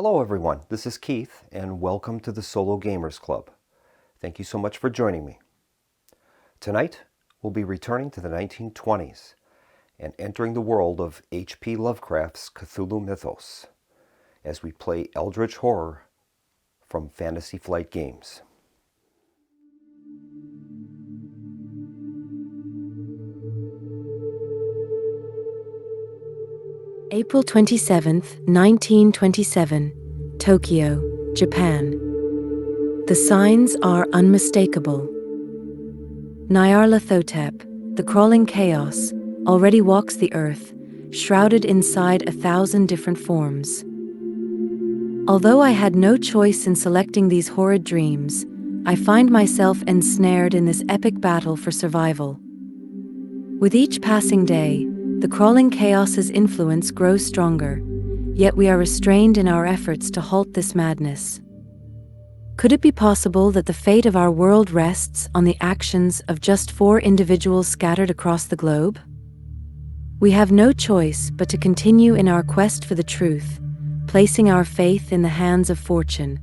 Hello everyone, this is Keith and welcome to the Solo Gamers Club. Thank you so much for joining me. Tonight we'll be returning to the 1920s and entering the world of H.P. Lovecraft's Cthulhu Mythos as we play Eldritch Horror from Fantasy Flight Games. April 27th, 1927, Tokyo, Japan. The signs are unmistakable. Nyarlathotep, the crawling chaos, already walks the earth, shrouded inside 1,000 different forms. Although I had no choice in selecting these horrid dreams, I find myself ensnared in this epic battle for survival. With each passing day, the crawling chaos's influence grows stronger, yet we are restrained in our efforts to halt this madness. Could it be possible that the fate of our world rests on the actions of just 4 individuals scattered across the globe? We have no choice but to continue in our quest for the truth, placing our faith in the hands of fortune.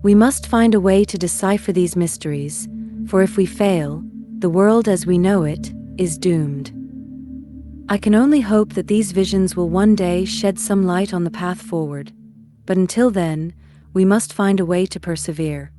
We must find a way to decipher these mysteries, for if we fail, the world as we know it is doomed. I can only hope that these visions will one day shed some light on the path forward, but until then, we must find a way to persevere.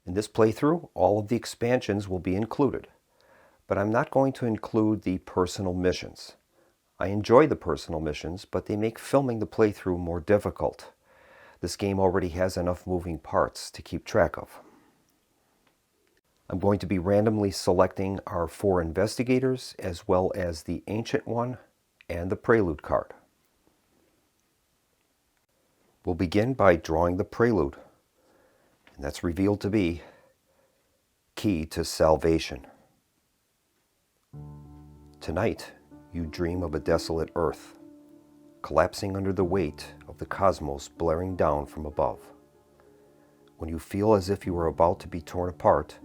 In this playthrough, all of the expansions will be included, but I'm not going to include the personal missions. I enjoy the personal missions, but they make filming the playthrough more difficult. This game already has enough moving parts to keep track of. I'm going to be randomly selecting our 4 investigators, as well as the Ancient One and the Prelude card. We'll begin by drawing the Prelude, and that's revealed to be Key to Salvation. Tonight, you dream of a desolate earth, collapsing under the weight of the cosmos blaring down from above. When you feel as if you are about to be torn apart,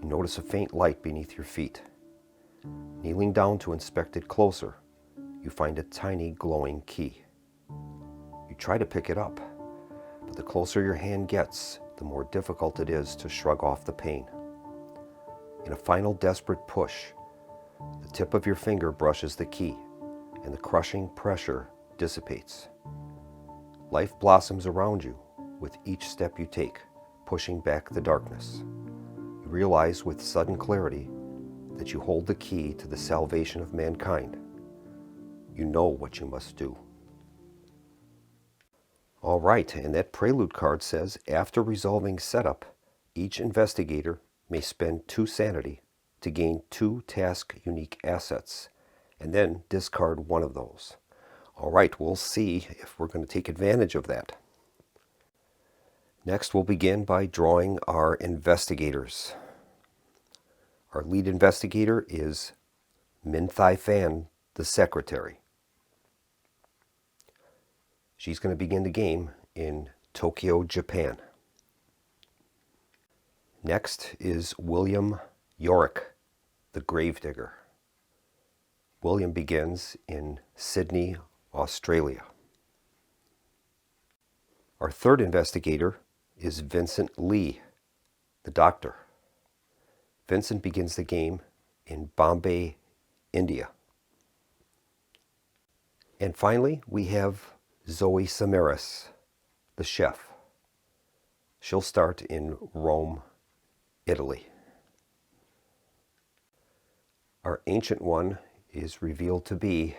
you notice a faint light beneath your feet. Kneeling down to inspect it closer, you find a tiny glowing key. You try to pick it up, but the closer your hand gets, the more difficult it is to shrug off the pain. In a final desperate push, the tip of your finger brushes the key, and the crushing pressure dissipates. Life blossoms around you with each step you take, pushing back the darkness. You realize with sudden clarity that you hold the key to the salvation of mankind. You know what you must do. All right, and that Prelude card says, after resolving setup, each investigator may spend 2 sanity to gain 2 task-unique assets, and then discard one of those. All right, we'll see if we're going to take advantage of that. Next, we'll begin by drawing our investigators. Our lead investigator is Minthai Fan, the secretary. She's going to begin the game in Tokyo, Japan. Next is William Yorick, the gravedigger. William begins in Sydney, Australia. Our third investigator is Vincent Lee, the doctor. Vincent begins the game in Bombay, India. And finally, we have Zoe Samaras, the chef. She'll start in Rome, Italy. Our Ancient One is revealed to be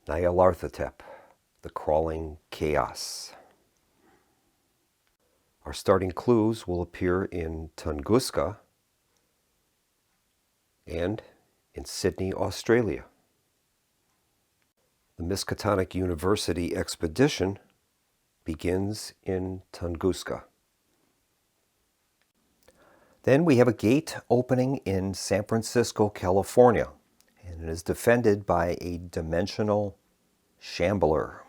Nyarlathotep, the crawling chaos. Our starting clues will appear in Tunguska, and in Sydney, Australia. The Miskatonic University expedition begins in Tunguska. Then we have a gate opening in San Francisco, California, and it is defended by a dimensional shambler.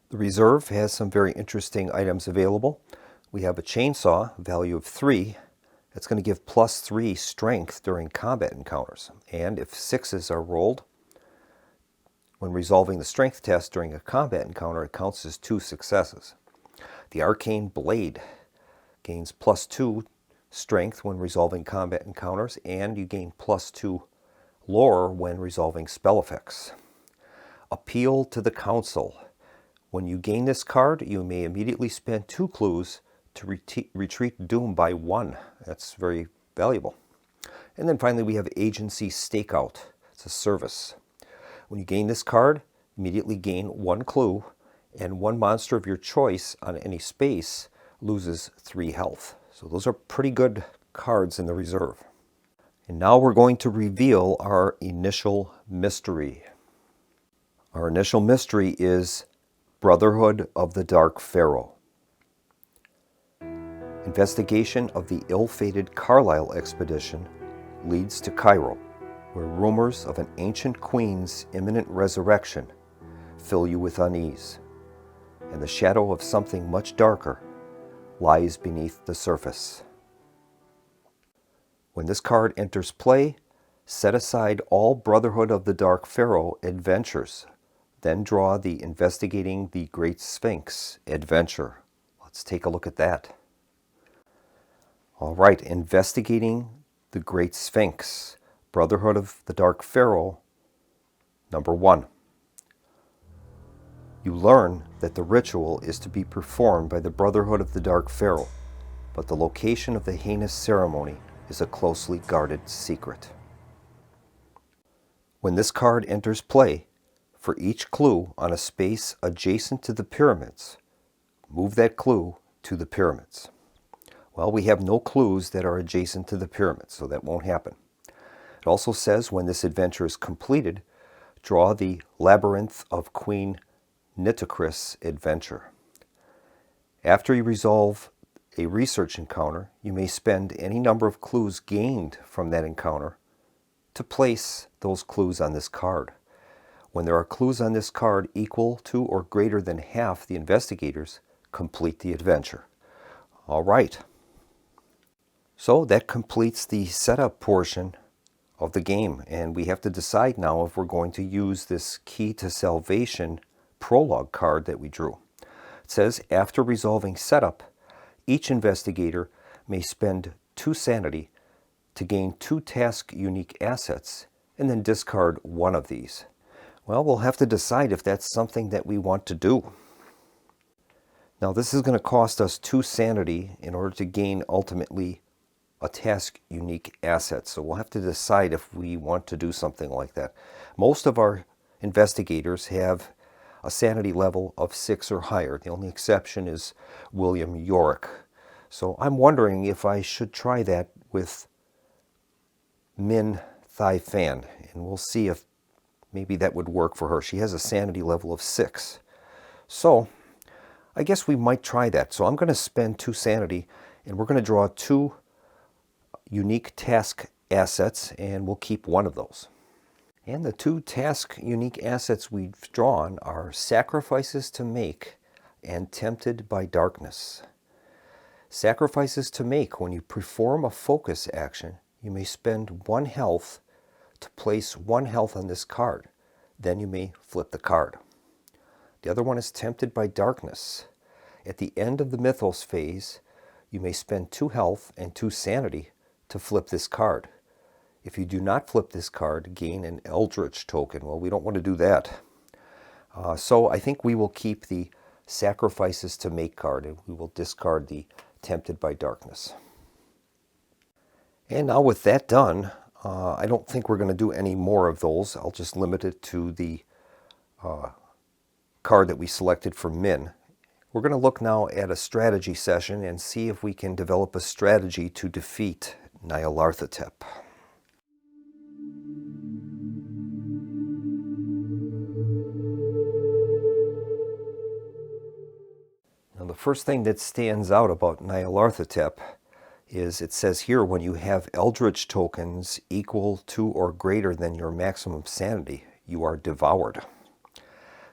The reserve has some very interesting items available. We have a chainsaw, value of 3. That's going to give +3 strength during combat encounters. And if 6s are rolled, when resolving the strength test during a combat encounter, it counts as 2 successes. The arcane blade gains +2 strength when resolving combat encounters, and you gain +2 lore when resolving spell effects. Appeal to the Council. When you gain this card, you may immediately spend 2 clues to retreat doom by 1. That's very valuable. And then finally we have Agency Stakeout. It's a service. When you gain this card, immediately gain 1 clue, and 1 monster of your choice on any space loses 3 health. So those are pretty good cards in the reserve. And now we're going to reveal our initial mystery. Our initial mystery is Brotherhood of the Dark Pharaoh. Investigation of the ill-fated Carlisle expedition leads to Cairo, where rumors of an ancient queen's imminent resurrection fill you with unease, and the shadow of something much darker lies beneath the surface. When this card enters play, set aside all Brotherhood of the Dark Pharaoh adventures, then draw the Investigating the Great Sphinx adventure. Let's take a look at that. All right, Investigating the Great Sphinx, Brotherhood of the Dark Pharaoh, number 1. You learn that the ritual is to be performed by the Brotherhood of the Dark Pharaoh, but the location of the heinous ceremony is a closely guarded secret. When this card enters play, for each clue on a space adjacent to the pyramids, move that clue to the pyramids. Well, we have no clues that are adjacent to the pyramids, so that won't happen. It also says when this adventure is completed, draw the Labyrinth of Queen Nitocris adventure. After you resolve a research encounter, you may spend any number of clues gained from that encounter to place those clues on this card. When there are clues on this card equal to or greater than half the investigators, complete the adventure. All right. So that completes the setup portion of the game, and we have to decide now if we're going to use this Key to Salvation Prologue card that we drew. It says, after resolving setup, each investigator may spend 2 sanity to gain 2 task unique assets, and then discard 1 of these. Well, we'll have to decide if that's something that we want to do. Now, this is going to cost us 2 sanity in order to gain ultimately a task unique asset. So we'll have to decide if we want to do something like that. Most of our investigators have a sanity level of 6 or higher. The only exception is William Yorick. So I'm wondering if I should try that with Min Thai Fan, and we'll see if maybe that would work for her. She has a sanity level of 6. So I guess we might try that. So I'm going to spend 2 sanity, and we're going to draw 2 unique task assets, and we'll keep 1 of those. And the 2 task unique assets we've drawn are Sacrifices to Make and Tempted by Darkness. Sacrifices to Make: when you perform a focus action, you may spend 1 health to place 1 health on this card. Then you may flip the card. The other one is Tempted by Darkness. At the end of the Mythos phase, you may spend 2 health and 2 sanity to flip this card. If you do not flip this card, gain an Eldritch token. Well, we don't want to do that. So I think we will keep the Sacrifices to Make card, and we will discard the Tempted by Darkness. And now with that done, I don't think we're going to do any more of those. I'll just limit it to the card that we selected for Min. We're going to look now at a strategy session and see if we can develop a strategy to defeat Nyarlathotep. Now, the first thing that stands out about Nyarlathotep is it says here when you have eldritch tokens equal to or greater than your maximum sanity, you are devoured.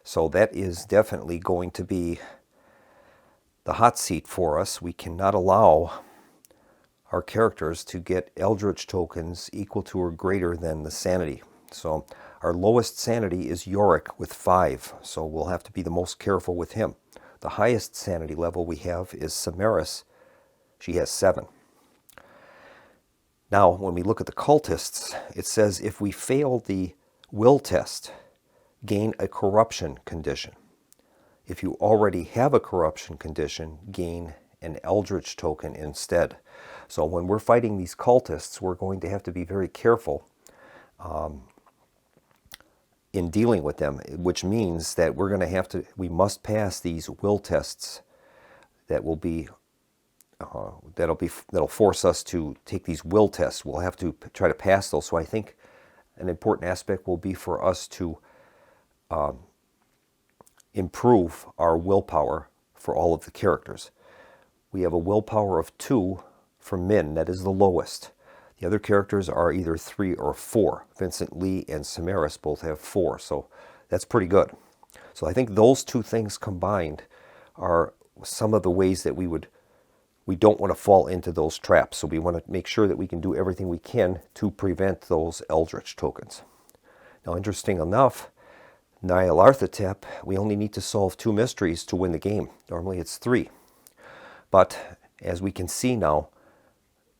So that is definitely going to be the hot seat for us. We cannot allow our characters to get eldritch tokens equal to or greater than the sanity. So our lowest sanity is Yorick with 5, so we'll have to be the most careful with him. The highest sanity level we have is Samaris. She has 7. Now, when we look at the cultists, it says if we fail the will test, gain a corruption condition. If you already have a corruption condition, gain an eldritch token instead. So when we're fighting these cultists, we're going to have to be very careful in dealing with them, which means that we must pass these will tests that will be that'll force us to take these will tests. We'll have to try to pass those. So I think an important aspect will be for us to improve our willpower for all of the characters. We have a willpower of 2 for Min, that is the lowest. The other characters are either 3 or 4. Vincent Lee and Samaris both have 4, so that's pretty good. So I think those two things combined are some of the ways that we don't want to fall into those traps. So we want to make sure that we can do everything we can to prevent those eldritch tokens. Now, interesting enough, Nyarlathotep, we only need to solve 2 mysteries to win the game. Normally it's 3. But as we can see now,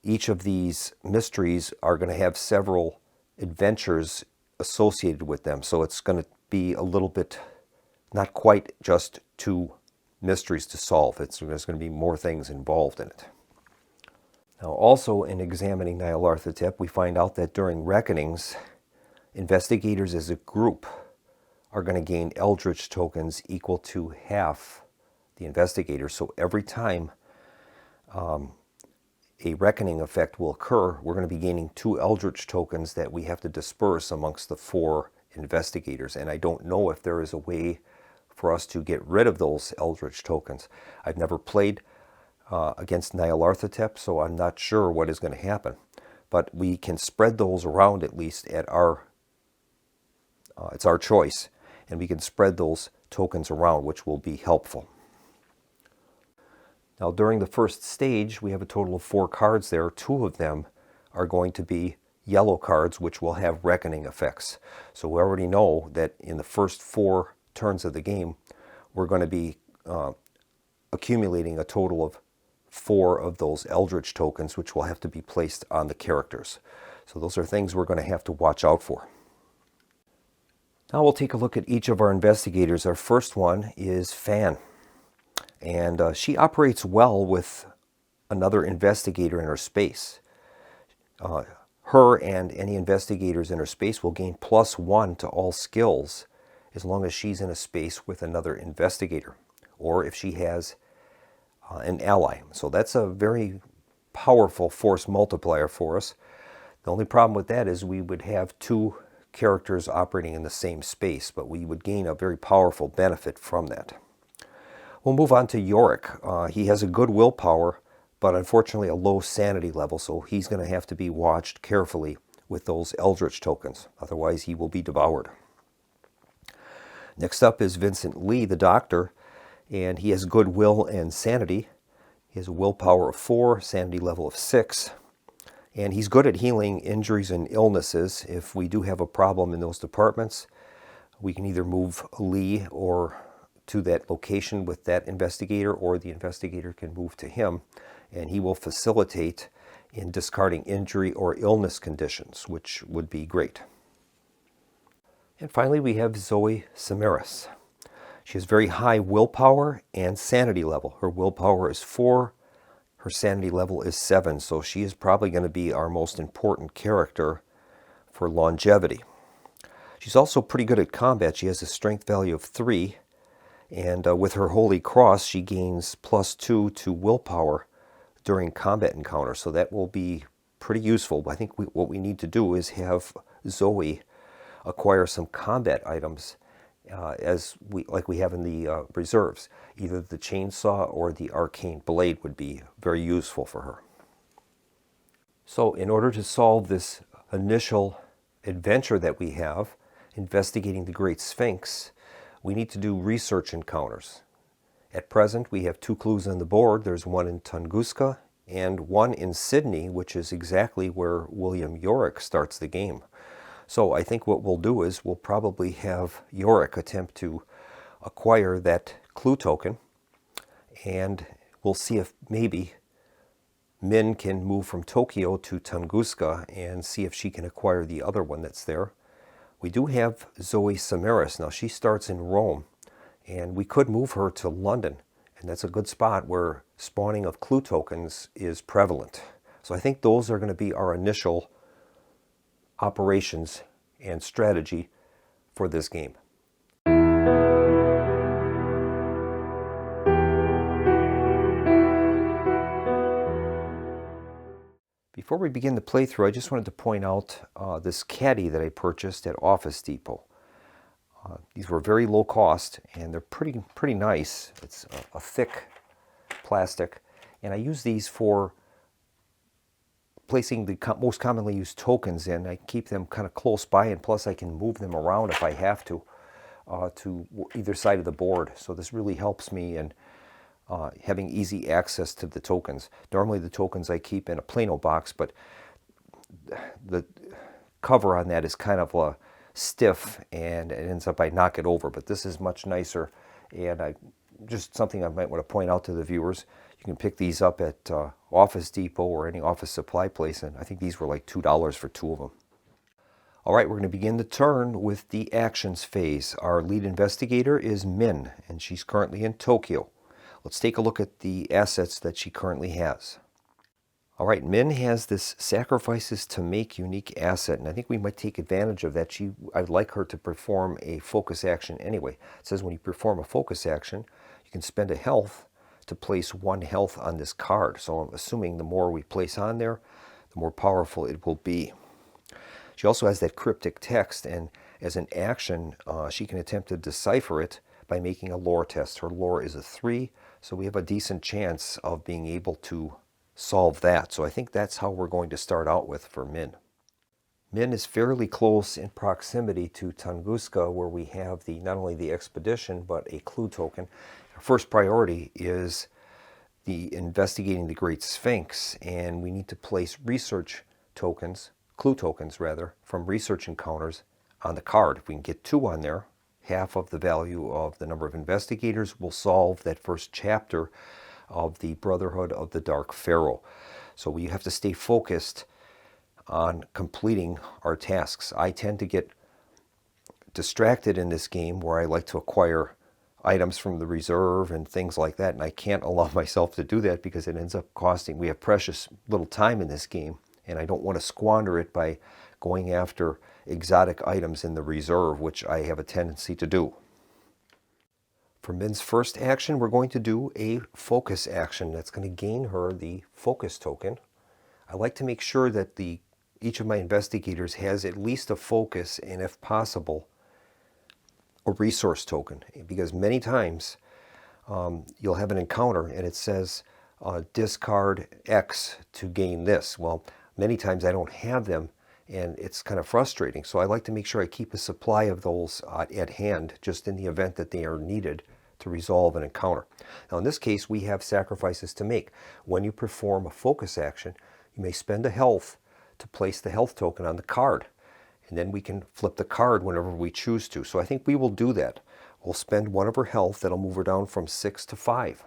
each of these mysteries are going to have several adventures associated with them. So it's going to be a little bit, not quite just 2 mysteries to solve. There's going to be more things involved in it. Now, also in examining Nyarlathotep, we find out that during reckonings, investigators as a group are going to gain eldritch tokens equal to half the investigators. So every time a reckoning effect will occur, we're going to be gaining 2 eldritch tokens that we have to disperse amongst the 4 investigators. And I don't know if there is a way for us to get rid of those eldritch tokens. I've never played against Nyarlathotep, so I'm not sure what is going to happen. But we can spread those around at least at it's our choice, and we can spread those tokens around, which will be helpful. Now, during the first stage, we have a total of 4 cards there. 2 of them are going to be yellow cards, which will have reckoning effects. So we already know that in the first 4 turns of the game, we're going to be accumulating a total of 4 of those eldritch tokens, which will have to be placed on the characters. So those are things we're going to have to watch out for. Now we'll take a look at each of our investigators. Our first one is Fan. And she operates well with another investigator in her space. Her and any investigators in her space will gain +1 to all skills as long as she's in a space with another investigator, or if she has an ally. So that's a very powerful force multiplier for us. The only problem with that is we would have 2 characters operating in the same space, but we would gain a very powerful benefit from that. We'll move on to Yorick. He has a good willpower, but unfortunately a low sanity level, so he's going to have to be watched carefully with those eldritch tokens. Otherwise, he will be devoured. Next up is Vincent Lee, the doctor, and he has good will and sanity. He has a willpower of 4, sanity level of 6, and he's good at healing injuries and illnesses. If we do have a problem in those departments, we can either move Lee or to that location with that investigator, or the investigator can move to him, and he will facilitate in discarding injury or illness conditions, which would be great. And finally, we have Zoe Samaris. She has very high willpower and sanity level. Her willpower is 4, her sanity level is 7, so she is probably going to be our most important character for longevity. She's also pretty good at combat. She has a strength value of 3, and with her Holy Cross, she gains +2 to willpower during combat encounters. So that will be pretty useful. I think what we need to do is have Zoe acquire some combat items like we have in the reserves. Either the chainsaw or the arcane blade would be very useful for her. So in order to solve this initial adventure that we have, investigating the Great Sphinx, we need to do research encounters. At present, we have 2 clues on the board. There's one in Tunguska and one in Sydney, which is exactly where William Yorick starts the game. So I think what we'll do is we'll probably have Yorick attempt to acquire that clue token, and we'll see if maybe Min can move from Tokyo to Tunguska and see if she can acquire the other one that's there. We do have Zoe Samaras. Now she starts in Rome, and we could move her to London, and that's a good spot where spawning of clue tokens is prevalent. So I think those are going to be our initial operations and strategy for this game. Before we begin the playthrough, I just wanted to point out this caddy that I purchased at Office Depot. These were very low cost, and they're pretty nice. It's a thick plastic, and I use these for placing the most commonly used tokens in. I keep them kind of close by, and plus I can move them around if I have to either side of the board. So this really helps me in having easy access to the tokens. Normally the tokens I keep in a Plano box, but the cover on that is kind of stiff, and it ends up I knock it over. But this is much nicer, and just something I might want to point out to the viewers. You can pick these up at Office Depot or any office supply place, and I think these were like $2 for 2 of them. All right, we're going to begin the turn with the actions phase. Our lead investigator is Min, and she's currently in Tokyo. Let's take a look at the assets that she currently has. All right, Min has this sacrifices to make unique asset, and I think we might take advantage of that. I'd like her to perform a focus action anyway. It says when you perform a focus action, you can spend a health to place 1 health on this card. So I'm assuming the more we place on there, the more powerful it will be. She also has that cryptic text, and as an action, she can attempt to decipher it by making a lore test. Her lore is a 3, so we have a decent chance of being able to solve that. So I think that's how we're going to start out with for Min. Min is fairly close in proximity to Tunguska, where we have not only the expedition, but a clue token. Our first priority is the investigating the Great Sphinx, and we need to place research tokens, clue tokens rather, from research encounters on the card. If we can get 2 on there, half of the value of the number of investigators will solve that first chapter of the Brotherhood of the Dark Pharaoh. So we have to stay focused on completing our tasks. I tend to get distracted in this game where I like to acquire items from the reserve and things like that, and I can't allow myself to do that because it ends up costing. We have precious little time in this game, and I don't want to squander it by going after exotic items in the reserve, which I have a tendency to do. For Min's first action, we're going to do a focus action that's going to gain her the focus token. I like to make sure that each of my investigators has at least a focus, and if possible, a resource token, because many times you'll have an encounter and it says discard X to gain this. Well, many times I don't have them, and it's kind of frustrating. So I like to make sure I keep a supply of those at hand, just in the event that they are needed to resolve an encounter. Now in this case, we have sacrifices to make. When you perform a focus action, you may spend a health to place the health token on the card, and then we can flip the card whenever we choose to. So I think we will do that. We'll spend 1 of her health. That'll move her down from 6 to 5,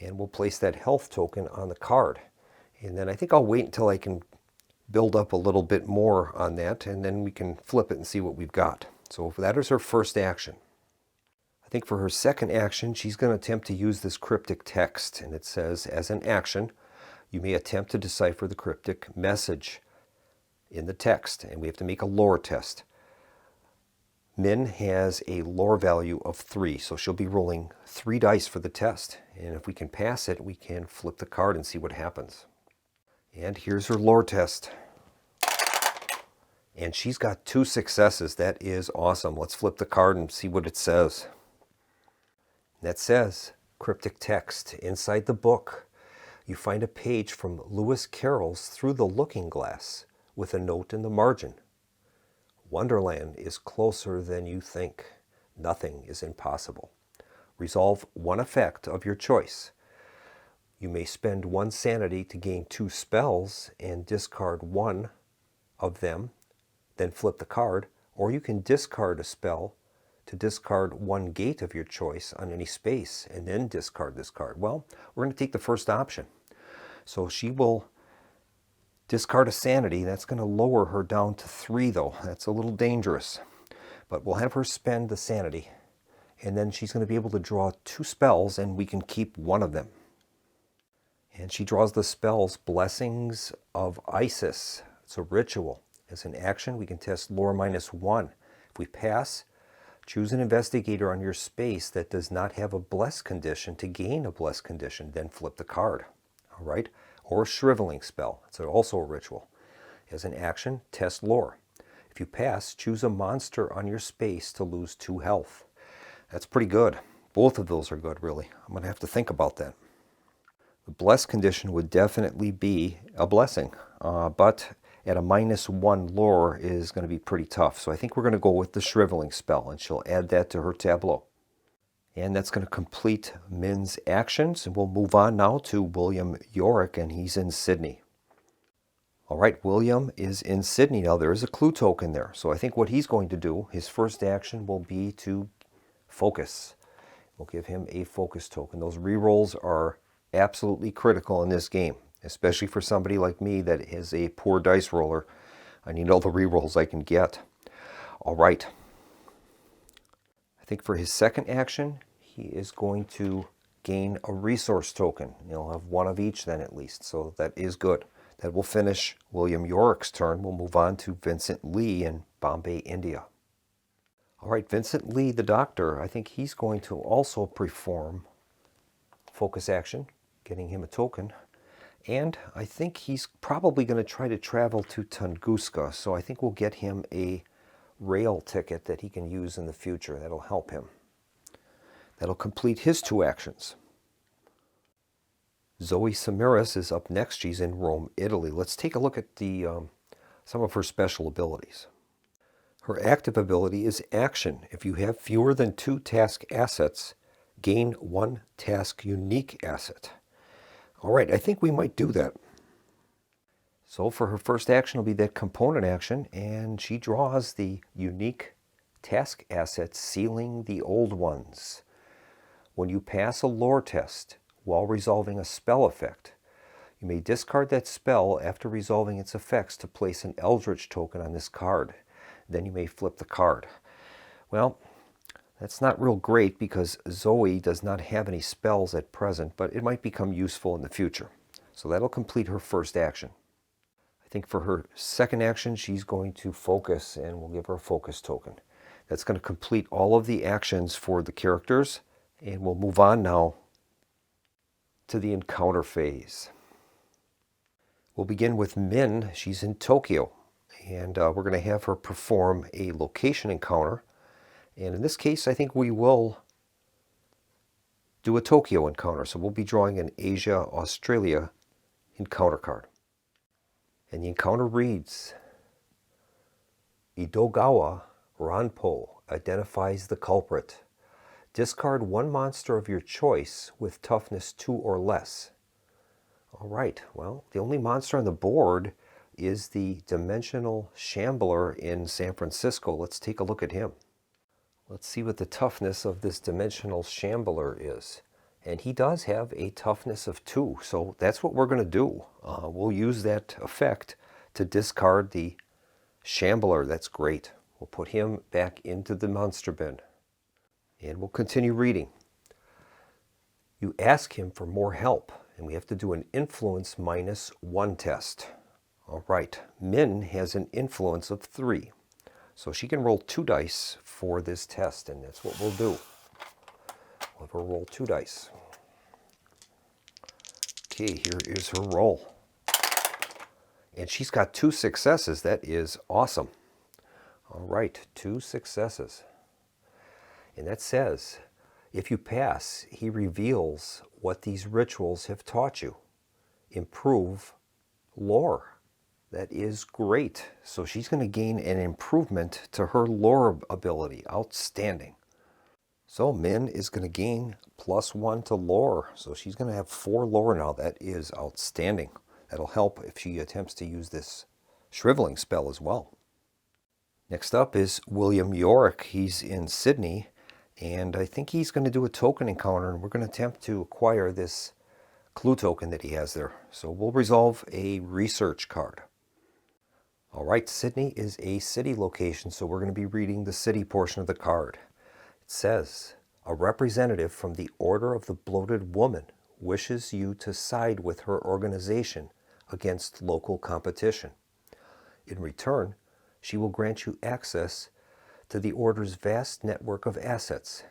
and we'll place that health token on the card. And then I think I'll wait until I can build up a little bit more on that, and then we can flip it and see what we've got. So that is her first action. I think for her second action, she's going to attempt to use this cryptic text, and it says, as an action, you may attempt to decipher the cryptic message in the text, and we have to make a lore test. Min has a lore value of 3, so she'll be rolling 3 dice for the test, and if we can pass it, we can flip the card and see what happens. And here's her lore test. And she's got 2 successes. That is awesome. Let's flip the card and see what it says. That says, cryptic text. Inside the book, you find a page from Lewis Carroll's Through the Looking Glass with a note in the margin. Wonderland is closer than you think. Nothing is impossible. Resolve one effect of your choice. You may spend 1 sanity to gain 2 spells and discard 1 of them, then flip the card, or you can discard a spell to discard 1 gate of your choice on any space and then discard this card. Well, we're going to take the first option. So she will discard a sanity. That's going to lower her down to 3 though. That's a little dangerous. But we'll have her spend the sanity, and then she's going to be able to draw 2 spells, and we can keep 1 of them. And she draws the spells Blessings of Isis. It's a ritual. As an action, we can test lore -1. If we pass, choose an investigator on your space that does not have a bless condition to gain a bless condition, then flip the card. All right? Or shriveling spell. It's also a ritual. As an action, test lore. If you pass, choose a monster on your space to lose 2 health. That's pretty good. Both of those are good, really. I'm going to have to think about that. The bless condition would definitely be a blessing, but at a -1 lore is going to be pretty tough. So I think we're going to go with the shriveling spell, and she'll add that to her tableau. And that's going to complete Min's actions, and we'll move on now to William Yorick, and he's in Sydney. All right, William is in Sydney now. There is a clue token there. So I think what he's going to do, his first action will be to focus. We'll give him a focus token. Those rerolls are absolutely critical in this game, especially for somebody like me that is a poor dice roller. I need all the rerolls I can get. All right. I think for his second action, he is going to gain a resource token. He'll have 1 of each then at least, so that is good. That will finish William Yorick's turn. We'll move on to Vincent Lee in Bombay, India. All right, Vincent Lee, the doctor, I think he's going to also perform focus action, getting him a token. And I think he's probably going to try to travel to Tunguska, so I think we'll get him a rail ticket that he can use in the future. That'll help him. That'll complete his 2 actions. Zoe Samiras is up next. She's in Rome, Italy. Let's take a look at some of her special abilities. Her active ability is action. If you have fewer than 2 task assets, gain 1 task unique asset. All right, I think we might do that. So for her first action will be that component action, and she draws the unique task asset, Sealing the Old Ones. When you pass a lore test while resolving a spell effect, you may discard that spell after resolving its effects to place an Eldritch token on this card. Then you may flip the card. Well, that's not real great because Zoe does not have any spells at present, but it might become useful in the future. So that'll complete her first action. I think for her second action, she's going to focus, and we'll give her a focus token. That's going to complete all of the actions for the characters, and we'll move on now to the encounter phase. We'll begin with Min. She's in Tokyo, and we're going to have her perform a location encounter. And in this case, I think we will do a Tokyo encounter. So we'll be drawing an Asia, Australia encounter card. And the encounter reads, Idogawa Ranpo identifies the culprit. Discard 1 monster of your choice with toughness 2 or less. All right, well, the only monster on the board is the Dimensional Shambler in San Francisco. Let's take a look at him. Let's see what the toughness of this Dimensional Shambler is. And he does have a toughness of 2, so that's what we're going to do. We'll use that effect to discard the Shambler. That's great. We'll put him back into the monster bin. And we'll continue reading. You ask him for more help, and we have to do an influence -1 test. All right, Min has an influence of 3. So she can roll 2 dice for this test, and that's what we'll do. We'll have her roll 2 dice. Okay, here is her roll. And she's got 2 successes. That is awesome. All right, 2 successes. And that says, if you pass, he reveals what these rituals have taught you. Improve lore. That is great. So she's going to gain an improvement to her lore ability. Outstanding. So Min is going to gain +1 to lore. So she's going to have 4 lore now. That is outstanding. That'll help if she attempts to use this shriveling spell as well. Next up is William Yorick. He's in Sydney, and I think he's going to do a token encounter, and we're going to attempt to acquire this clue token that he has there. So we'll resolve a research card. All right, Sydney is a city location, so we're going to be reading the city portion of the card. It says, a representative from the Order of the Bloated Woman wishes you to side with her organization against local competition. In return, she will grant you access to the Order's vast network of assets.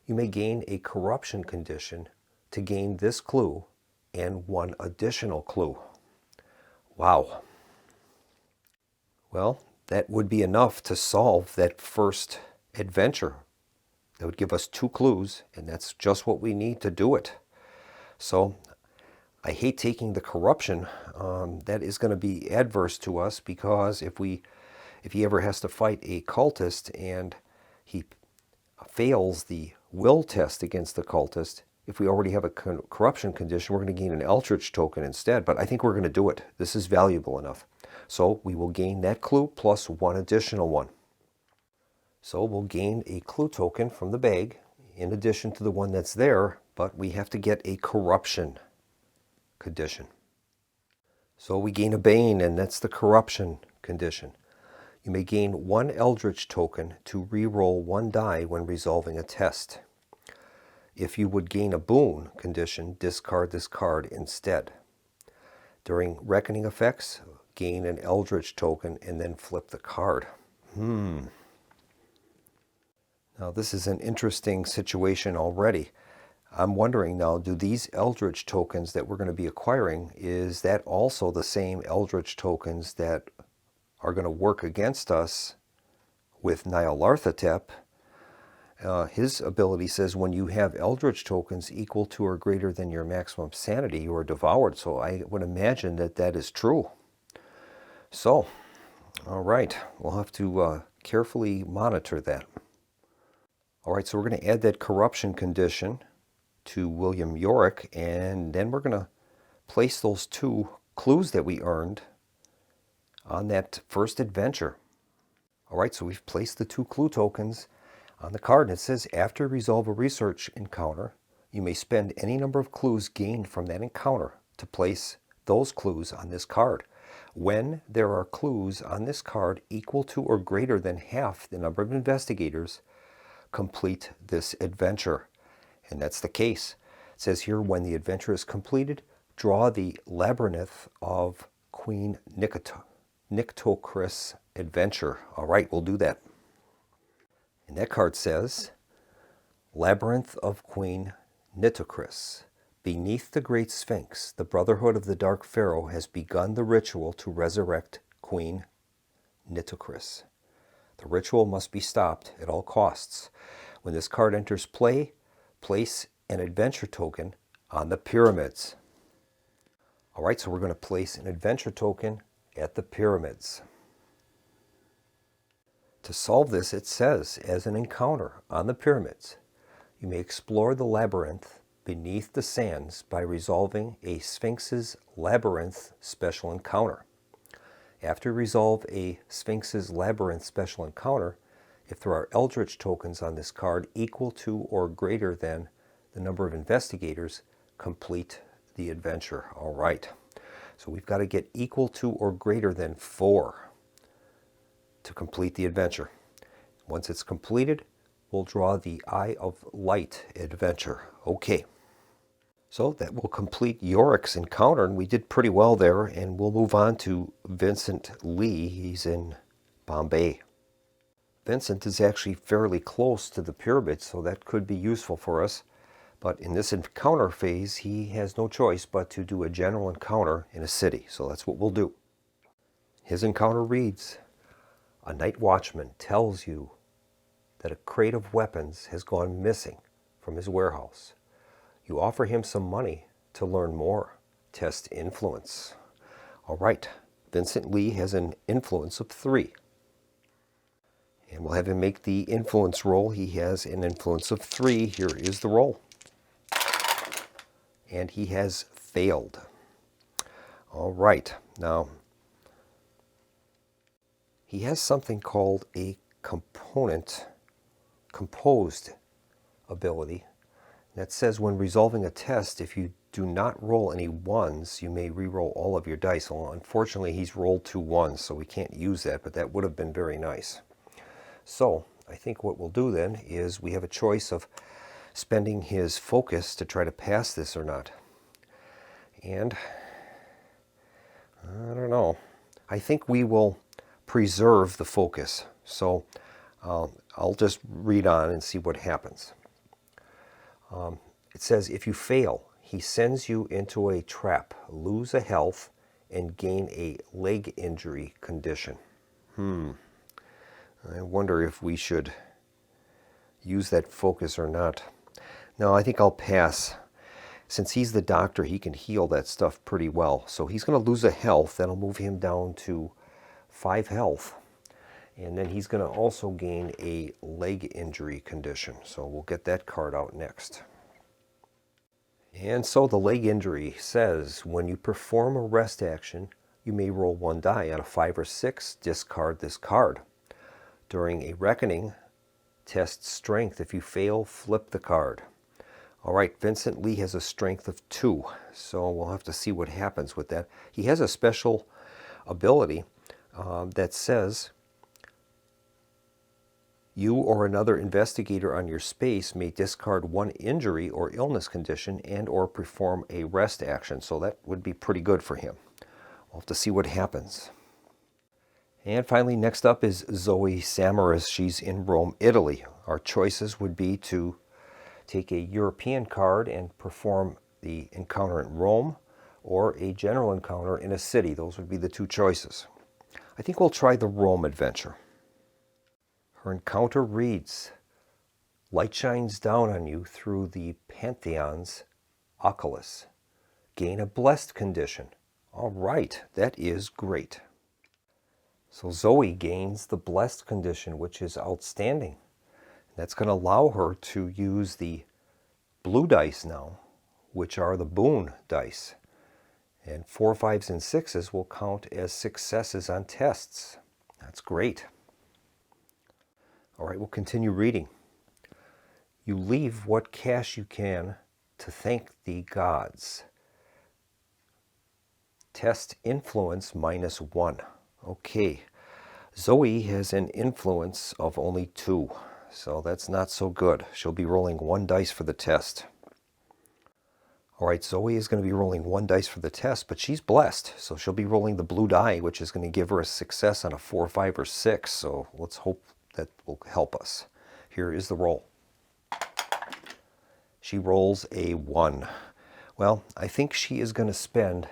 You may gain a corruption condition to gain this clue and 1 additional clue. Wow. Well, that would be enough to solve that first adventure. That would give us 2 clues, and that's just what we need to do it. So I hate taking the corruption. That is going to be adverse to us, because if he ever has to fight a cultist and he fails the will test against the cultist, if we already have a corruption condition, we're going to gain an Eldritch token instead. But I think we're going to do it. This is valuable enough. So we will gain that clue plus 1 additional one. So we'll gain a clue token from the bag in addition to the one that's there, but we have to get a corruption condition. So we gain a Bane, and that's the corruption condition. You may gain 1 Eldritch token to re-roll 1 die when resolving a test. If you would gain a boon condition, discard this card instead. During reckoning effects, gain an Eldritch token and then flip the card. Now this is an interesting situation already. I'm wondering now, do these Eldritch tokens that we're going to be acquiring, is that also the same Eldritch tokens that are going to work against us with Nyarlathotep? His ability says when you have Eldritch tokens equal to or greater than your maximum sanity, you are devoured. So I would imagine that that is true. So, all right, we'll have to carefully monitor that. All right, so we're going to add that corruption condition to William Yorick, and then we're going to place those 2 clues that we earned on that first adventure. All right, so we've placed the 2 clue tokens on the card, and it says, after you resolve a research encounter, you may spend any number of clues gained from that encounter to place those clues on this card. When there are clues on this card equal to or greater than half the number of investigators, complete this adventure. And that's the case. It says here, when the adventure is completed, draw the Labyrinth of Queen Nitocris adventure. All right, we'll do that. And that card says, Labyrinth of Queen Nitocris. Beneath the Great Sphinx, the Brotherhood of the Dark Pharaoh has begun the ritual to resurrect Queen Nitocris. The ritual must be stopped at all costs. When this card enters play, place an adventure token on the pyramids. All right, so we're going to place an adventure token at the pyramids. To solve this, it says, as an encounter on the pyramids, you may explore the labyrinth beneath the sands by resolving a Sphinx's Labyrinth special encounter. After you resolve a Sphinx's Labyrinth special encounter, if there are Eldritch tokens on this card equal to or greater than the number of investigators, complete the adventure. All right, so we've got to get equal to or greater than 4 to complete the adventure. Once it's completed, we'll draw the Eye of Light adventure. Okay. So that will complete Yorick's encounter, and we did pretty well there, and we'll move on to Vincent Lee. He's in Bombay. Vincent is actually fairly close to the pyramids, so that could be useful for us. But in this encounter phase, he has no choice but to do a general encounter in a city. So that's what we'll do. His encounter reads, a night watchman tells you that a crate of weapons has gone missing from his warehouse. You offer him some money to learn more. Test influence. All right, Vincent Lee has an influence of 3. And we'll have him make the influence roll. He has an influence of 3. Here is the roll. And he has failed. All right, now he has something called a composed ability. That says when resolving a test, if you do not roll any 1s, you may re-roll all of your dice. Well, unfortunately, he's rolled 2 1s, so we can't use that, but that would have been very nice. So I think what we'll do then is we have a choice of spending his focus to try to pass this or not. And I don't know. I think we will preserve the focus. So I'll just read on and see what happens. It says, if you fail, he sends you into a trap, lose a health, and gain a leg injury condition. I wonder if we should use that focus or not. No, I think I'll pass. Since he's the doctor, he can heal that stuff pretty well. So he's going to lose a health. That'll move him down to 5 health. And then he's going to also gain a leg injury condition. So we'll get that card out next. And so the leg injury says, when you perform a rest action, you may roll 1 die. On a 5 or 6, discard this card. During a reckoning, test strength. If you fail, flip the card. All right, Vincent Lee has a strength of 2, so we'll have to see what happens with that. He has a special ability that says, you or another investigator on your space may discard 1 injury or illness condition and or perform a rest action. So that would be pretty good for him. We'll have to see what happens. And finally, next up is Zoe Samaras. She's in Rome, Italy. Our choices would be to take a European card and perform the encounter in Rome, or a general encounter in a city. Those would be the 2 choices. I think we'll try the Rome adventure. Her encounter reads, light shines down on you through the Pantheon's oculus. Gain a blessed condition. All right, that is great. So Zoe gains the blessed condition, which is outstanding. That's going to allow her to use the blue dice now, which are the boon dice. And 4, 5s, and 6s will count as successes on tests. That's great. All right, we'll continue reading. You leave what cash you can to thank the gods. Test influence -1. Okay, Zoe has an influence of only 2. So that's not so good. She'll be rolling 1 dice for the test. All right, Zoe is going to be rolling 1 dice for the test, but she's blessed. So she'll be rolling the blue die, which is going to give her a success on a 4, 5, or 6. So let's hope that will help us. Here is the roll. She rolls a 1. Well, I think she is going to spend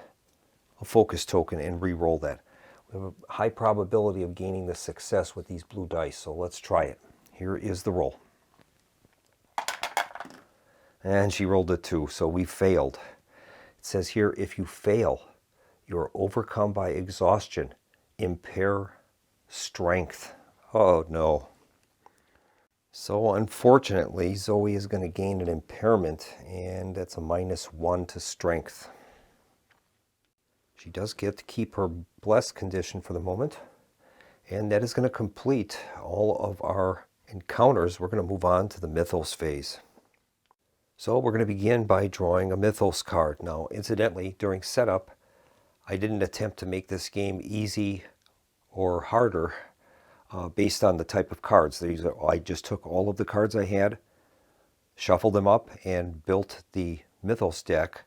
a focus token and re-roll that. We have a high probability of gaining the success with these blue dice, so let's try it. Here is the roll. And she rolled a 2, so we failed. It says here, if you fail, you're overcome by exhaustion. Impair strength. Oh, no. So unfortunately, Zoe is going to gain an impairment, and that's a -1 to strength. She does get to keep her blessed condition for the moment, and that is going to complete all of our encounters. We're going to move on to the Mythos phase. So we're going to begin by drawing a Mythos card. Now, incidentally, during setup, I didn't attempt to make this game easy or harder based on the type of cards. I just took all of the cards I had, shuffled them up, and built the Mythos deck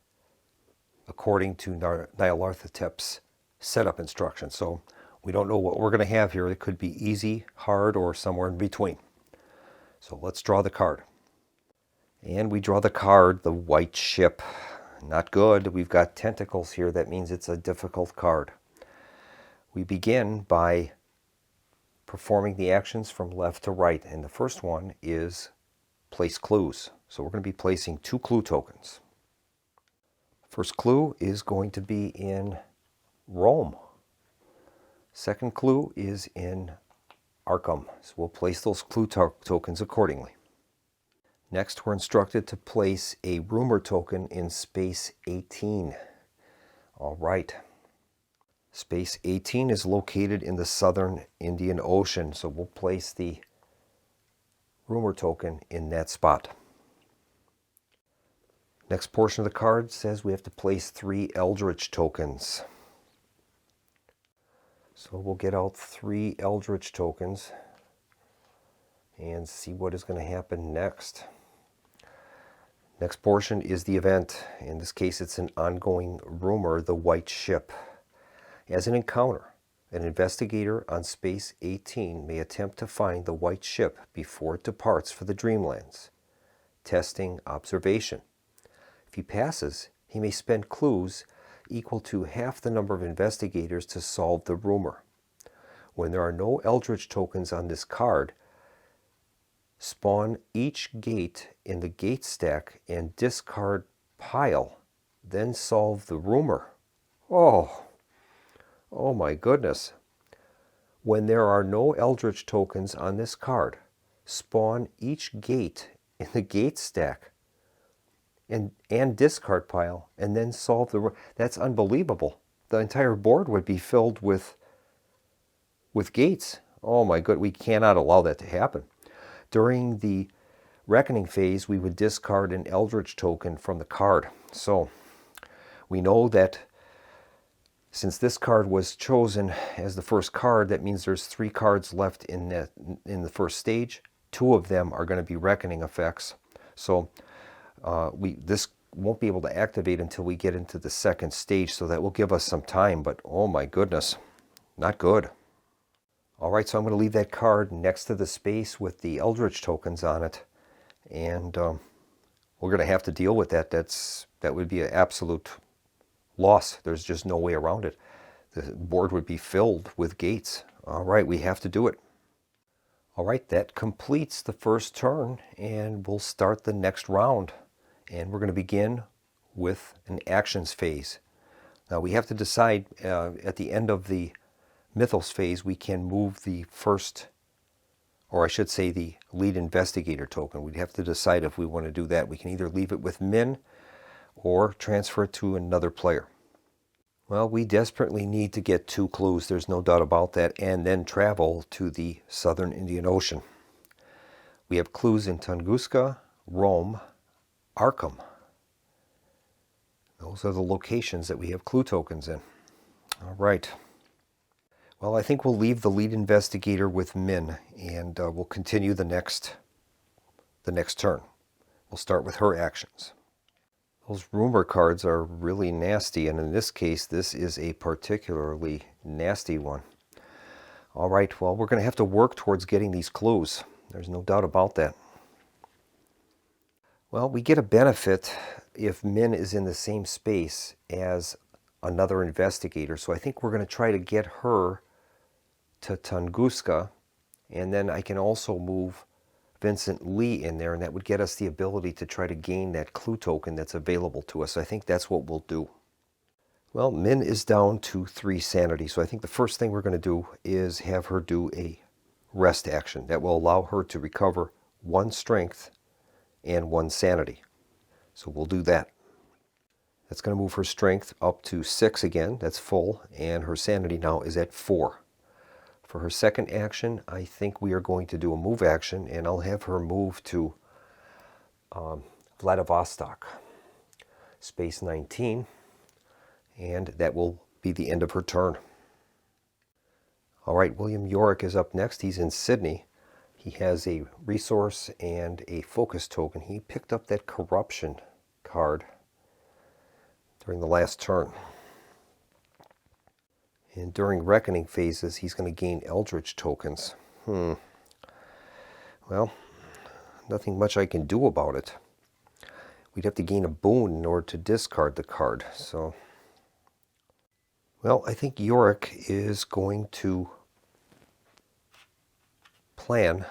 according to Nyarlathotep's setup instructions. So we don't know what we're going to have here. It could be easy, hard, or somewhere in between. So let's draw the card. And we draw the card, the White Ship. Not good. We've got tentacles here. That means it's a difficult card. We begin by performing the actions from left to right, and the first one is place clues. So we're going to be placing 2 clue tokens. First clue is going to be in Rome. Second clue is in Arkham. So we'll place those clue tokens accordingly. Next, we're instructed to place a rumor token in space 18. All right. Space 18 is located in the southern Indian Ocean, so we'll place the rumor token in that spot. Next portion of the card says we have to place 3 Eldritch tokens. So we'll get out 3 Eldritch tokens and see what is going to happen next. Next portion is the event. In this case, it's an ongoing rumor, the White Ship. As an encounter, an investigator on Space 18 may attempt to find the White Ship before it departs for the Dreamlands. Testing observation. If he passes, he may spend clues equal to half the number of investigators to solve the rumor. When there are no Eldritch tokens on this card, spawn each gate in the gate stack and discard pile, then solve the rumor. Oh my goodness. When there are no Eldritch tokens on this card, spawn each gate in the gate stack and discard pile, and then solve the... That's unbelievable. The entire board would be filled with gates. Oh my god, we cannot allow that to happen. During the reckoning phase, we would discard an Eldritch token from the card. So we know that since this card was chosen as the first card, that means there's 3 cards left in the first stage. 2 of them are going to be reckoning effects. So this won't be able to activate until we get into the second stage, so that will give us some time, but oh my goodness, not good. All right, so I'm going to leave that card next to the space with the Eldritch tokens on it, and we're going to have to deal with that. That would be an absolute loss. There's just no way around it. The board would be filled with gates. All right, we have to do it. All right, that completes the first turn, and we'll start the next round. And we're going to begin with an actions phase. Now we have to decide at the end of the Mythos phase, we can move the first, or I should say the lead investigator token. We'd have to decide if we want to do that. We can either leave it with Min or transfer it to another player. Well, we desperately need to get 2 clues, there's no doubt about that, and then travel to the southern Indian Ocean. We have clues in Tunguska, Rome, Arkham. Those are the locations that we have clue tokens in. All right. Well, I think we'll leave the lead investigator with Min, and we'll continue the next turn. We'll start with her actions. Those rumor cards are really nasty, and in this case, this is a particularly nasty one. All right, well, we're going to have to work towards getting these clues. There's no doubt about that. Well, we get a benefit if Min is in the same space as another investigator, so I think we're going to try to get her to Tunguska, and then I can also move Vincent Lee in there, and that would get us the ability to try to gain that clue token that's available to us. I think that's what we'll do. Well, Min is down to 3 sanity, so I think the first thing we're going to do is have her do a rest action. That will allow her to recover 1 strength and 1 sanity. So we'll do that. That's going to move her strength up to 6 again, that's full, and her sanity now is at 4. For her second action, I think we are going to do a move action, and I'll have her move to Vladivostok, space 19, and that will be the end of her turn. All right, William Yorick is up next. He's in Sydney. He has a resource and a focus token. He picked up that corruption card during the last turn. And during reckoning phases, he's going to gain Eldritch tokens. Well, nothing much I can do about it. We'd have to gain a boon in order to discard the card. So Well, I think Yorick is going to plan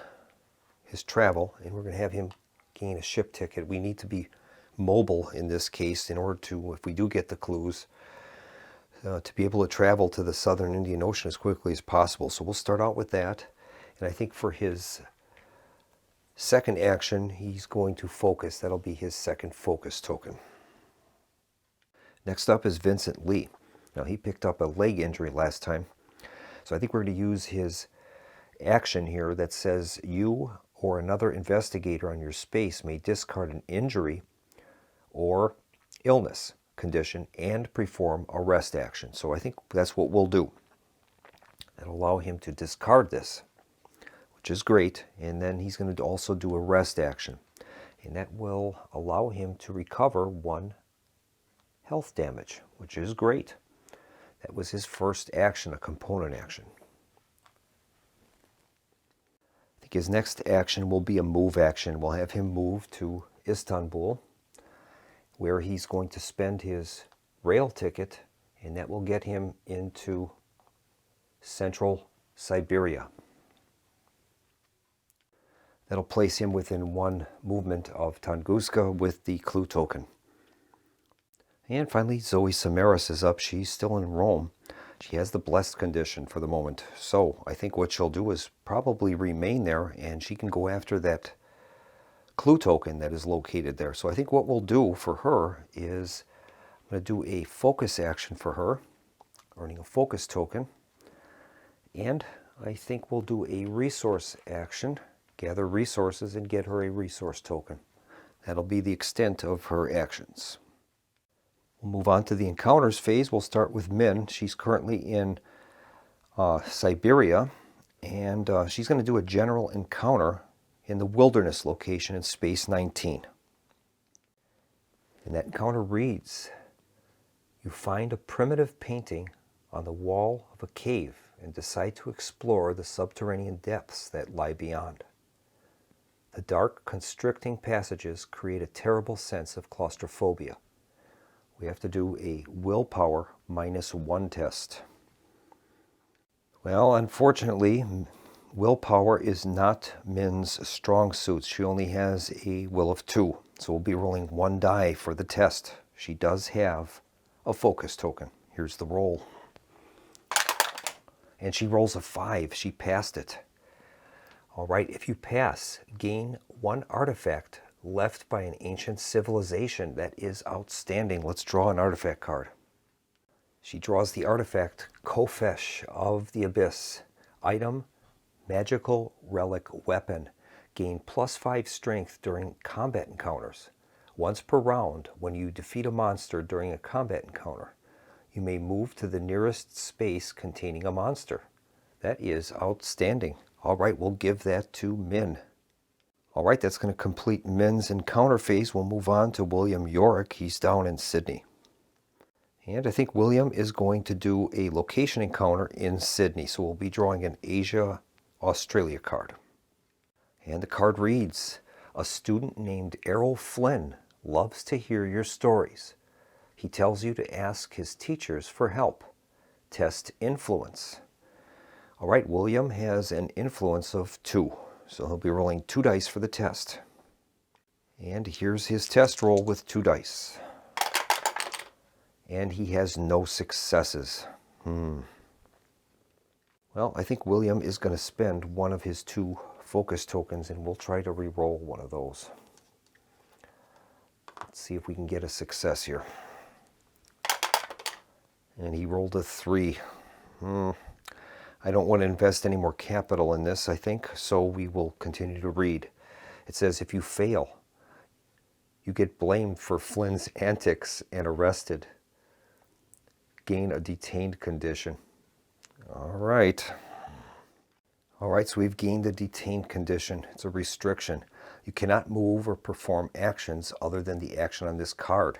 his travel, and we're going to have him gain a ship ticket. We need to be mobile in this case in order to, if we do get the clues, to be able to travel to the southern Indian Ocean as quickly as possible. So we'll start out with that. And I think for his second action, he's going to focus. That'll be his second focus token. Next up is Vincent Lee. Now, he picked up a leg injury last time. So I think we're going to use his action here that says you or another investigator on your space may discard an injury or illness condition and perform a rest action. So I think that's what we'll do. That'll allow him to discard this, which is great. And then he's going to also do a rest action. And that will allow him to recover 1 health damage, which is great. That was his first action, a component action. I think his next action will be a move action. We'll have him move to Istanbul, where he's going to spend his rail ticket, and that will get him into central Siberia. That'll place him within 1 movement of Tunguska with the clue token. And finally, Zoe Samaras is up. She's still in Rome. She has the blessed condition for the moment. So I think what she'll do is probably remain there, and she can go after that clue token that is located there. So I think what we'll do for her is I'm going to do a focus action for her, earning a focus token. And I think we'll do a resource action, gather resources and get her a resource token. That'll be the extent of her actions. We'll move on to the encounters phase. We'll start with Min. She's currently in Siberia, and she's going to do a general encounter in the wilderness location in Space 19. And that encounter reads, you find a primitive painting on the wall of a cave and decide to explore the subterranean depths that lie beyond. The dark, constricting passages create a terrible sense of claustrophobia. We have to do a willpower -1 test. Well, unfortunately, willpower is not Min's strong suit. She only has a will of 2. So we'll be rolling 1 die for the test. She does have a focus token. Here's the roll. And she rolls a 5. She passed it. All right, if you pass, gain 1 artifact left by an ancient civilization. That is outstanding. Let's draw an artifact card. She draws the artifact Kofesh of the Abyss. Item, magical relic weapon. Gain +5 strength during combat encounters. Once per round, when you defeat a monster during a combat encounter, you may move to the nearest space containing a monster. That is outstanding. All right, we'll give that to Min. All right, that's going to complete Min's encounter phase. We'll move on to William Yorick. He's down in Sydney. And I think William is going to do a location encounter in Sydney. So we'll be drawing an Asia-Australia card. And the card reads, a student named Errol Flynn loves to hear your stories. He tells you to ask his teachers for help. Test influence. All right, William has an influence of 2. So he'll be rolling 2 dice for the test. And here's his test roll with 2 dice. And he has no successes. Well, I think William is going to spend 1 of his 2 focus tokens, and we'll try to re-roll 1 of those. Let's see if we can get a success here. And he rolled a 3. I don't want to invest any more capital in this, I think, so we will continue to read. It says, if you fail, you get blamed for Flynn's antics and arrested. Gain a detained condition. All right. All right, so we've gained a detained condition. It's a restriction. You cannot move or perform actions other than the action on this card.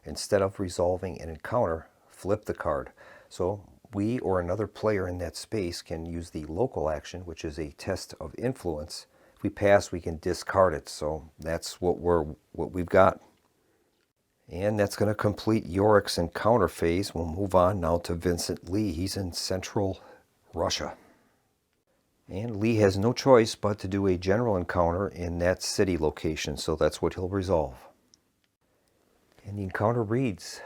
Instead of resolving an encounter, flip the card. So we or another player in that space can use the local action, which is a test of influence. If we pass, we can discard it. So that's what we've got. And that's going to complete Yorick's encounter phase. We'll move on now to Vincent Lee. He's in central Russia. And Lee has no choice but to do a general encounter in that city location, so that's what he'll resolve. And the encounter reads,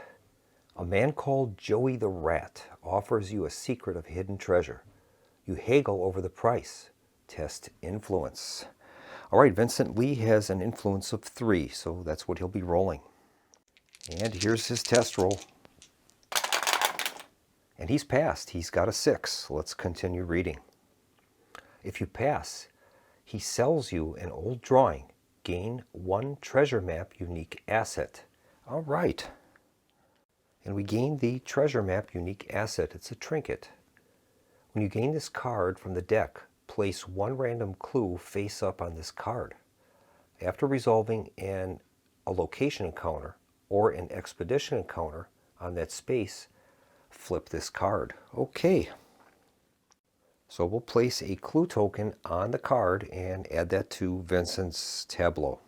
a man called Joey the Rat offers you a secret of hidden treasure. You haggle over the price. Test influence. All right, Vincent Lee has an influence of 3, so that's what he'll be rolling. And here's his test roll. And he's passed. He's got a 6. Let's continue reading. If you pass, he sells you an old drawing. Gain 1 treasure map unique asset. All right. And we gain the treasure map unique asset. It's a trinket. When you gain this card from the deck, place 1 random clue face up on this card. After resolving a location encounter or an expedition encounter on that space, flip this card. Okay. So we'll place a clue token on the card and add that to Vincent's tableau.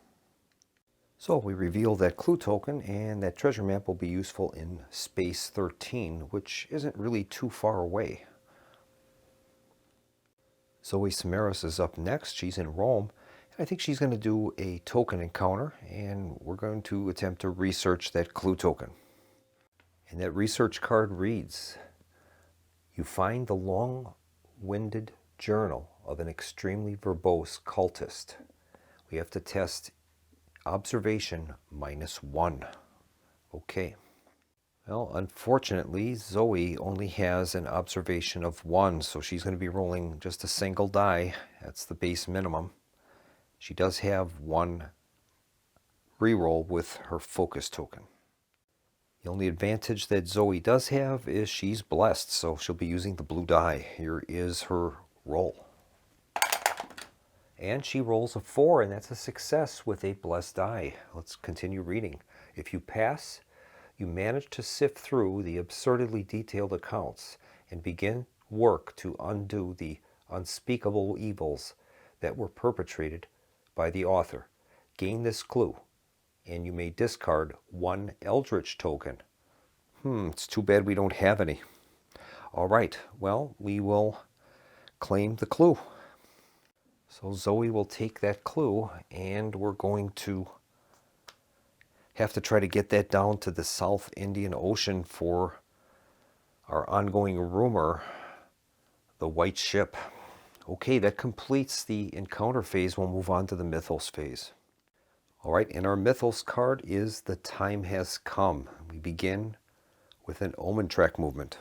So we reveal that clue token, and that treasure map will be useful in space 13, which isn't really too far away. Zoe Samaras is up next. She's in Rome. I think she's going to do a token encounter, and we're going to attempt to research that clue token. And that research card reads, you find the long-winded journal of an extremely verbose cultist. We have to test observation -1. Okay. Well, unfortunately, Zoe only has an observation of 1, so she's going to be rolling just a single die. That's the base minimum. She does have 1 reroll with her focus token. The only advantage that Zoe does have is she's blessed, so she'll be using the blue die. Here is her roll. And she rolls a 4, and that's a success with a blessed die. Let's continue reading. If you pass, you manage to sift through the absurdly detailed accounts and begin work to undo the unspeakable evils that were perpetrated by the author. Gain this clue, and you may discard 1 Eldritch token. It's too bad we don't have any. All right, well, we will claim the clue. So Zoe will take that clue, and we're going to have to try to get that down to the South Indian Ocean for our ongoing rumor, the White Ship. Okay, that completes the encounter phase. We'll move on to the Mythos phase. All right, and our Mythos card is The Time Has Come. We begin with an Omen track movement.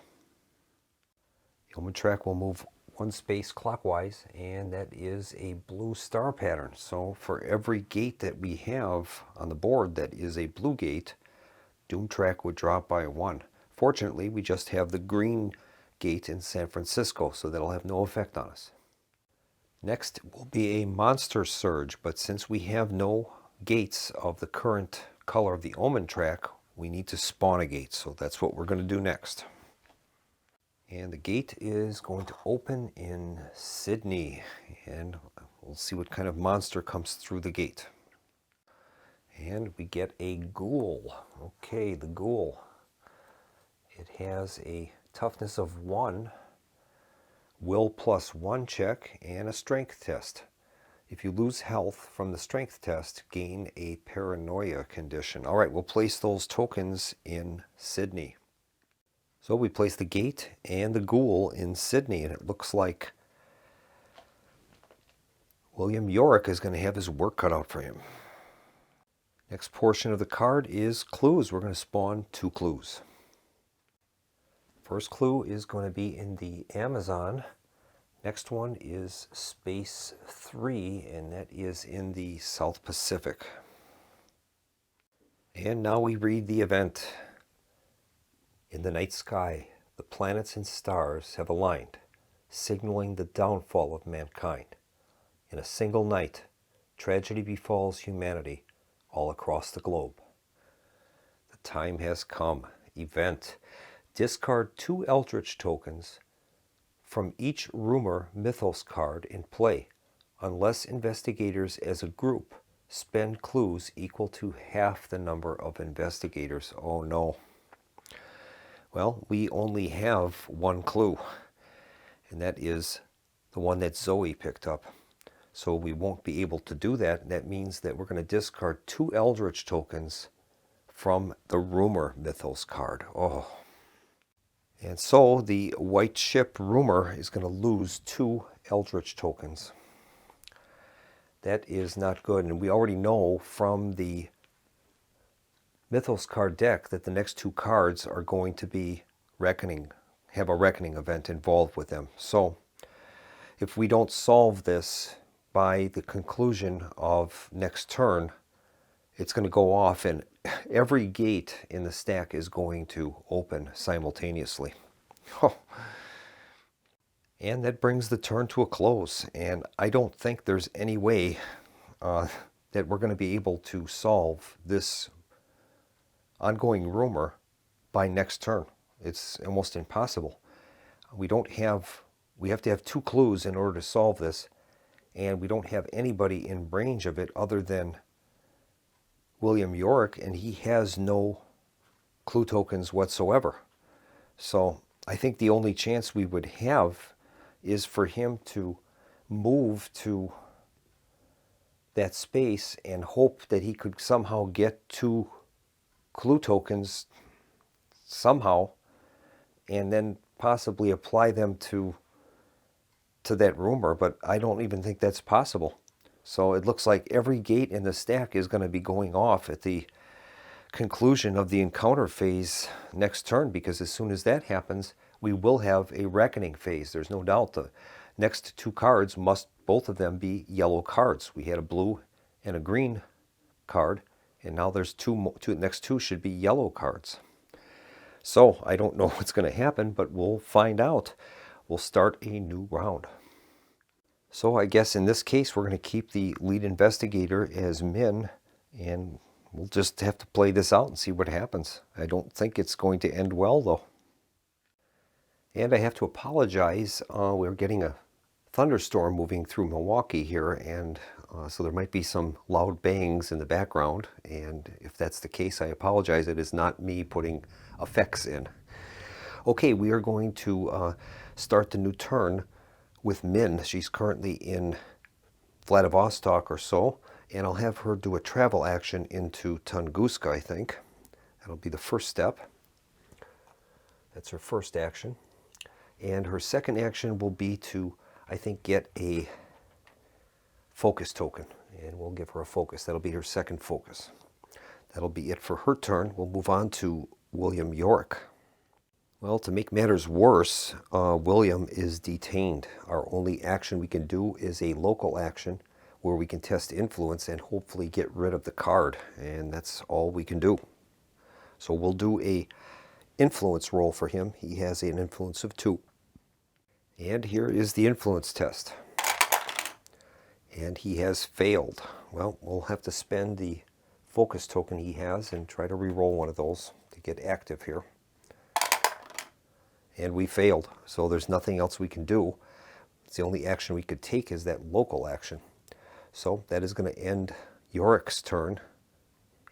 The Omen track will move 1 space clockwise, and that is a blue star pattern. So for every gate that we have on the board that is a blue gate, Doom track would drop by 1. Fortunately, we just have the green gate in San Francisco, so that'll have no effect on us. Next will be a monster surge, but since we have no gates of the current color of the Omen track, we need to spawn a gate, so that's what we're going to do next. And the gate is going to open in Sydney, and we'll see what kind of monster comes through the gate. And we get a ghoul. Okay, the ghoul. It has a toughness of 1, will +1 check, and a strength test. If you lose health from the strength test, gain a paranoia condition. All right, we'll place those tokens in Sydney. So we place the gate and the ghoul in Sydney, and it looks like William Yorick is going to have his work cut out for him. Next portion of the card is clues. We're going to spawn 2 clues. First clue is going to be in the Amazon. Next one is Space 3, and that is in the South Pacific. And now we read the event. In the night sky, the planets and stars have aligned, signaling the downfall of mankind. In a single night, tragedy befalls humanity all across the globe. The time has come. Event. Discard 2 Eldritch tokens from each Rumor Mythos card in play, unless investigators as a group Spend clues equal to half the number of investigators. Oh no. Well, we only have one clue, and that is the one that Zoe picked up. So we won't be able to do that. That means that we're going to discard 2 Eldritch tokens from the Rumor Mythos card. Oh. And so the White Ship Rumor is going to lose 2 Eldritch tokens. That is not good. And we already know from the Mythos card deck that the next 2 cards are going to be have a reckoning event involved with them. So if we don't solve this by the conclusion of next turn, it's going to go off and every gate in the stack is going to open simultaneously. Oh. And that brings the turn to a close. And I don't think there's any way that we're going to be able to solve this ongoing rumor by next turn. It's almost impossible. We have to have 2 clues in order to solve this, and we don't have anybody in range of it other than William Yorick, and he has no clue tokens whatsoever. So I think the only chance we would have is for him to move to that space and hope that he could somehow get 2 clue tokens somehow, and then possibly apply them to that rumor, but I don't even think that's possible. So it looks like every gate in the stack is going to be going off at the conclusion of the encounter phase next turn, because as soon as that happens, we will have a reckoning phase. There's no doubt the next 2 cards must, both of them, be yellow cards. We had a blue and a green card, and now there's next 2 should be yellow cards. So I don't know what's going to happen, but we'll find out. We'll start a new round. So I guess in this case, we're going to keep the lead investigator as Min, and we'll just have to play this out and see what happens. I don't think it's going to end well, though. And I have to apologize. We're getting a thunderstorm moving through Milwaukee here, and so there might be some loud bangs in the background. And if that's the case, I apologize. It is not me putting effects in. Okay, we are going to start the new turn with Min. She's currently in Vladivostok or so, and I'll have her do a travel action into Tunguska, I think. That'll be the first step. That's her first action. And her second action will be to, I think, get a focus token. And we'll give her a focus. That'll be her second focus. That'll be it for her turn. We'll move on to William Yorick. Well, to make matters worse, William is detained. Our only action we can do is a local action where we can test influence and hopefully get rid of the card. And that's all we can do. So we'll do a influence roll for him. He has an influence of 2. And here is the influence test. And he has failed. Well, we'll have to spend the focus token he has and try to re-roll one of those to get active here. And we failed, so there's nothing else we can do. It's the only action we could take is that local action. So that is going to end Yorick's turn.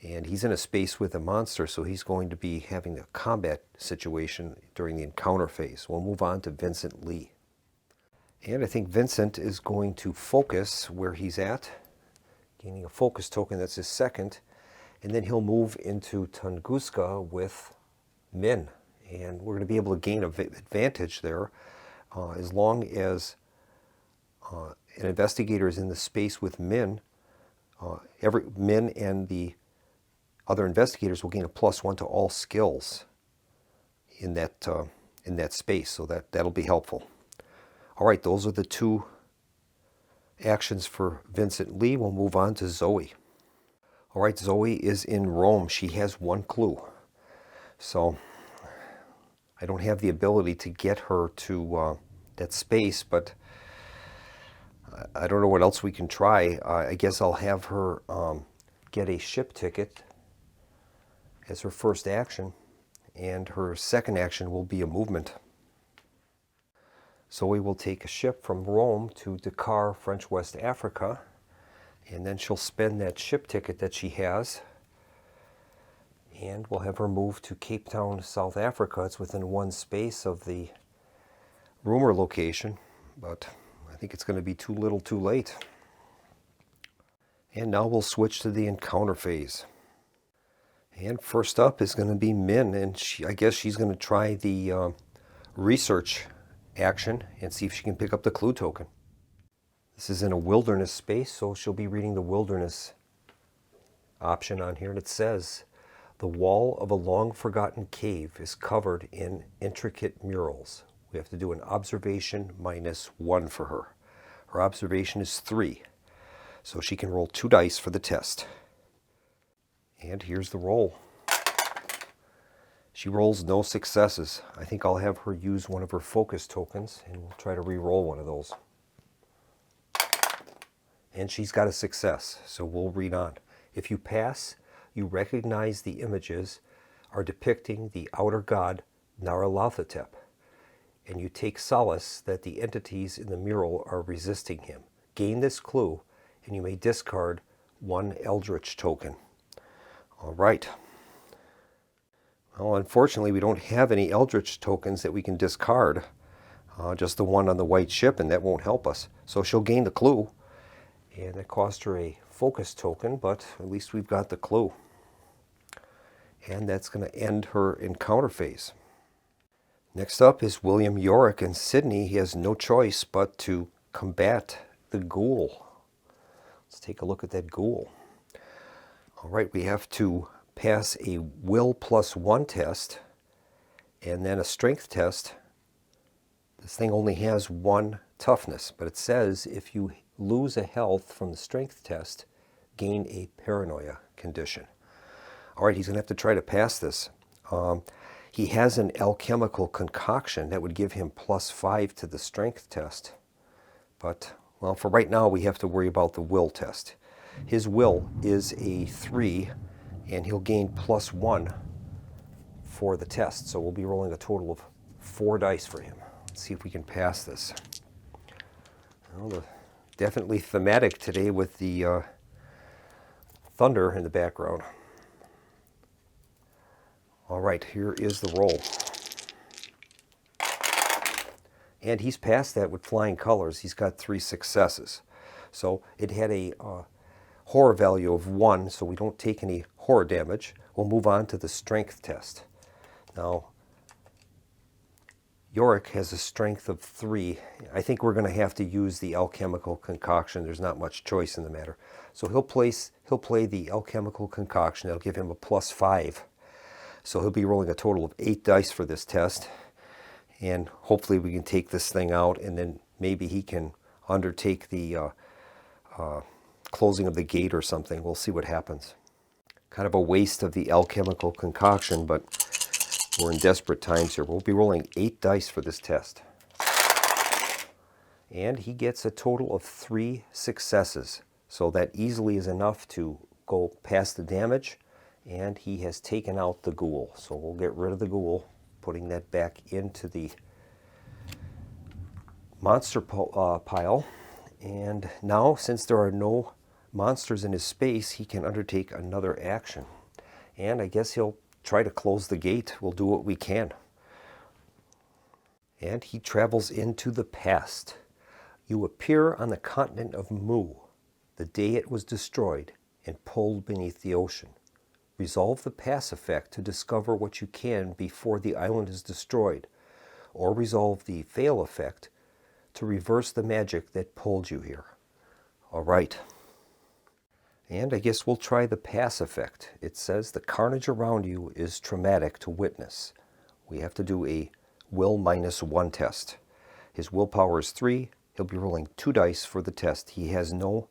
And he's in a space with a monster, so he's going to be having a combat situation during the encounter phase. We'll move on to Vincent Lee. And I think Vincent is going to focus where he's at, gaining a focus token. That's his second. And then he'll move into Tunguska with Min. And we're going to be able to gain an advantage there as long as an investigator is in the space with Min. Min and the other investigators will gain a +1 to all skills in that space, so that'll be helpful. All right, those are the 2 actions for Vincent Lee. We'll move on to Zoe. All right, Zoe is in Rome. She has 1 clue. So I don't have the ability to get her to that space, but I don't know what else we can try. I guess I'll have her get a ship ticket as her first action, and her second action will be a movement. So we will take a ship from Rome to Dakar, French West Africa, And then she'll spend that ship ticket that she has, and we'll have her move to Cape Town, South Africa. It's within one space of the rumor location, but I think it's going to be too little too late. And now we'll switch to the encounter phase. And first up is going to be Min, and I guess she's going to try the research action and see if she can pick up the clue token. This is in a wilderness space, so she'll be reading the wilderness option on here, and it says, the wall of a long-forgotten cave is covered in intricate murals. We have to do an observation -1 for her. Her observation is 3, so she can roll 2 dice for the test. And here's the roll. She rolls no successes. I think I'll have her use one of her focus tokens, and we'll try to re-roll one of those. And she's got a success, so we'll read on. If you pass, you recognize the images are depicting the outer god Nyarlathotep, and you take solace that the entities in the mural are resisting him. Gain this clue, and you may discard 1 Eldritch token. All right. Well, unfortunately, we don't have any Eldritch tokens that we can discard. Just the one on the white ship, and that won't help us. So she'll gain the clue. And it cost her a focus token, but at least we've got the clue. And that's going to end her encounter phase. Next up is William Yorick and Sydney. He has no choice but to combat the ghoul. Let's take a look at that ghoul. All right, we have to pass a will +1 test and then a strength test. This thing only has 1 toughness, but it says if you lose a health from the strength test, gain a paranoia condition. All right, he's going to have to try to pass this. He has an alchemical concoction that would give him +5 to the strength test. But, well, for right now, we have to worry about the will test. His will is a 3, and he'll gain +1 for the test. So we'll be rolling a total of 4 dice for him. Let's see if we can pass this. Well, definitely thematic today with the thunder in the background. All right, here is the roll. And he's passed that with flying colors. He's got 3 successes. So it had a horror value of 1, so we don't take any horror damage. We'll move on to the strength test. Now, Yorick has a strength of 3. I think we're going to have to use the alchemical concoction. There's not much choice in the matter. So he'll play the alchemical concoction. That'll give him a +5. So he'll be rolling a total of 8 dice for this test. And hopefully we can take this thing out, and then maybe he can undertake the closing of the gate or something. We'll see what happens. Kind of a waste of the alchemical concoction, but we're in desperate times here. We'll be rolling 8 dice for this test. And he gets a total of 3 successes. So that easily is enough to go past the damage, and he has taken out the ghoul. So we'll get rid of the ghoul, putting that back into the monster pile. And now, since there are no monsters in his space, he can undertake another action. And I guess he'll try to close the gate. We'll do what we can. And he travels into the past. You appear on the continent of Mu, the day it was destroyed and pulled beneath the ocean. Resolve the pass effect to discover what you can before the island is destroyed, or resolve the fail effect to reverse the magic that pulled you here. All right. And I guess we'll try the pass effect. It says the carnage around you is traumatic to witness. We have to do a will -1 test. His willpower is 3. He'll be rolling 2 dice for the test. He has no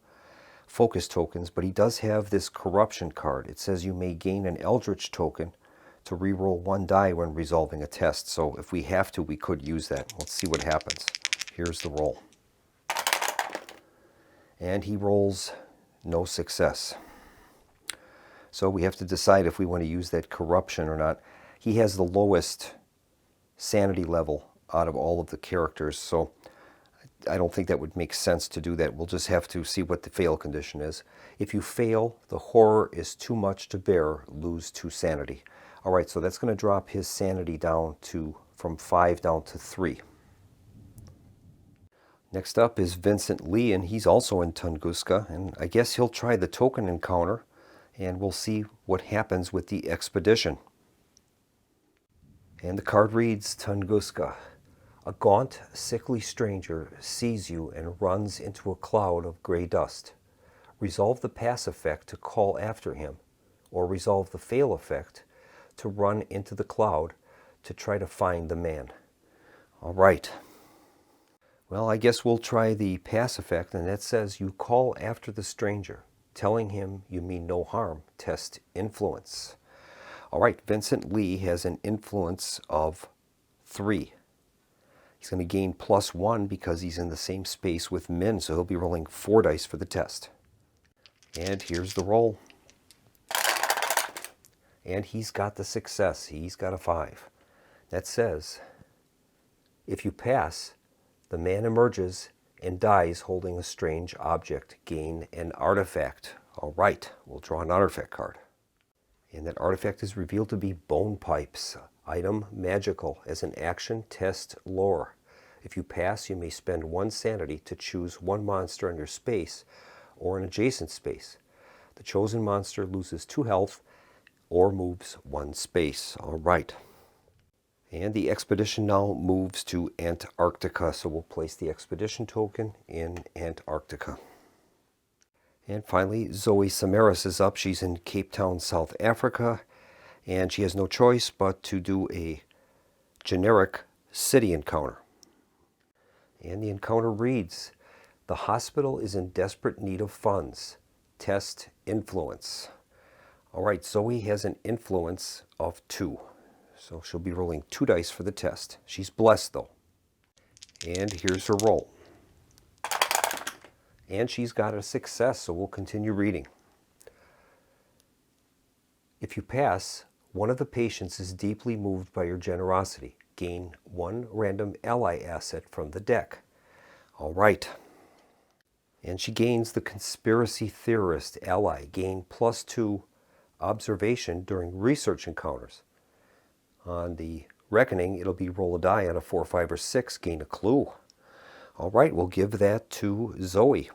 focus tokens, but he does have this corruption card. It says you may gain an Eldritch token to re-roll 1 die when resolving a test. So if we have to, we could use that. Let's see what happens. Here's the roll. And he rolls no success. So we have to decide if we want to use that corruption or not. He has the lowest sanity level out of all of the characters, so I don't think that would make sense to do that. We'll just have to see what the fail condition is. If you fail, the horror is too much to bear, lose 2 sanity. All right, so that's going to drop his sanity down to from 5 down to 3. Next up is Vincent Lee, and he's also in Tunguska, and I guess he'll try the token encounter, and we'll see what happens with the expedition. And the card reads, Tunguska. A gaunt, sickly stranger sees you and runs into a cloud of gray dust. Resolve the pass effect to call after him, or resolve the fail effect to run into the cloud to try to find the man. All right. Well, I guess we'll try the pass effect, and that says you call after the stranger, telling him you mean no harm. Test influence. All right, Vincent Lee has an influence of 3. He's going to gain +1 because he's in the same space with Min, so he'll be rolling 4 dice for the test. And here's the roll. And he's got the success. He's got a 5. That says, if you pass, the man emerges and dies holding a strange object. Gain an artifact. All right, we'll draw an artifact card. And that artifact is revealed to be bone pipes. Item magical. As an action, test lore. If you pass, you may spend 1 sanity to choose 1 monster in your space or an adjacent space. The chosen monster loses 2 health or moves 1 space. All right. And the expedition now moves to Antarctica, so we'll place the expedition token in Antarctica. And finally, Zoe Samaras is up. She's in Cape Town, South Africa, and she has no choice but to do a generic city encounter. And the encounter reads, the hospital is in desperate need of funds. Test influence. All right, Zoe has an influence of 2. So she'll be rolling 2 dice for the test. She's blessed, though. And here's her roll. And she's got a success, so we'll continue reading. If you pass, one of the patients is deeply moved by your generosity. Gain 1 random ally asset from the deck. All right. And she gains the conspiracy theorist ally. Gain +2 observation during research encounters. On the reckoning, it'll be roll a die on a 4, 5, or 6, gain a clue. All right, we'll give that to Zoe.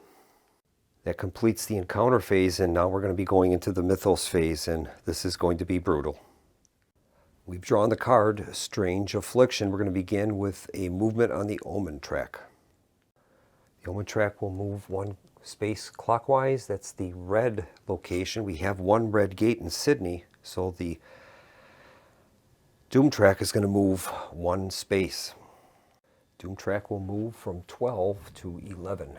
That completes the encounter phase, and now we're going to be going into the mythos phase, and this is going to be brutal. We've drawn the card, Strange Affliction. We're going to begin with a movement on the Omen track. The Omen track will move 1 space clockwise. That's the red location. We have 1 red gate in Sydney, so the Doom track is going to move 1 space. Doom track will move from 12 to 11.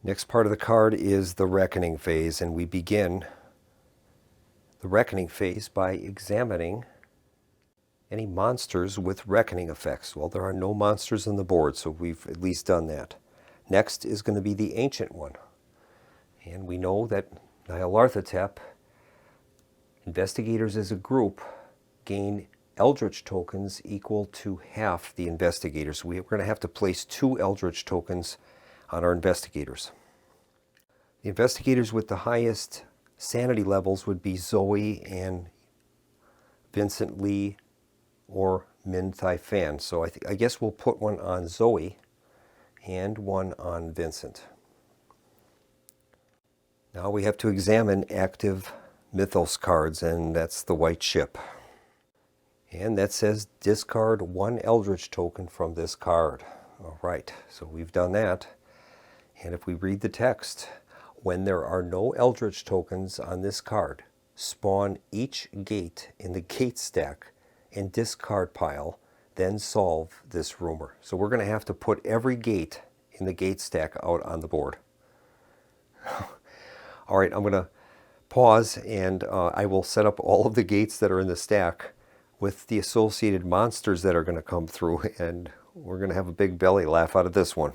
Next part of the card is the Reckoning phase, and we begin the Reckoning phase by examining any monsters with Reckoning effects. Well, there are no monsters on the board, so we've at least done that. Next is going to be the Ancient One. And we know that Nyarlathotep, investigators as a group, gain Eldritch tokens equal to half the investigators. We're going to have to place 2 Eldritch tokens on our investigators. The investigators with the highest sanity levels would be Zoe and Vincent Lee or Min Thai Fan. So I guess we'll put 1 on Zoe and 1 on Vincent. Now we have to examine active mythos cards, and that's the white ship. And that says discard 1 Eldritch token from this card. All right, so we've done that. And if we read the text, when there are no Eldritch tokens on this card, spawn each gate in the gate stack and discard pile, then solve this rumor. So we're going to have to put every gate in the gate stack out on the board. All right, I'm going to pause, and I will set up all of the gates that are in the stack with the associated monsters that are going to come through, and we're going to have a big belly laugh out of this one.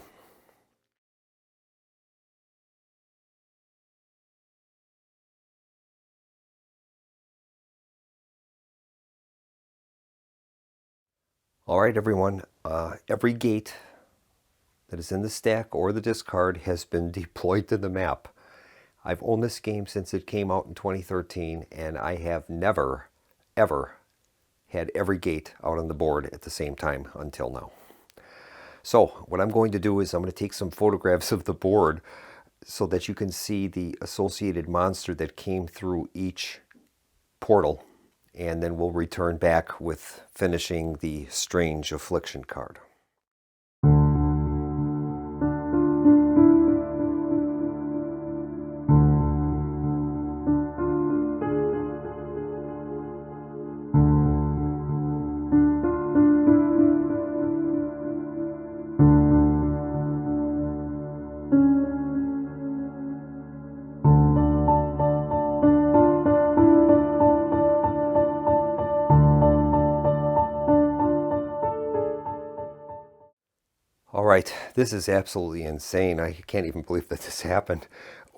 All right, everyone. Every gate that is in the stack or the discard has been deployed to the map. I've owned this game since it came out in 2013, and I have never, ever had every gate out on the board at the same time until now. So what I'm going to do is I'm going to take some photographs of the board so that you can see the associated monster that came through each portal, and then we'll return back with finishing the Strange Affliction card. All right, this is absolutely insane. I can't even believe that this happened.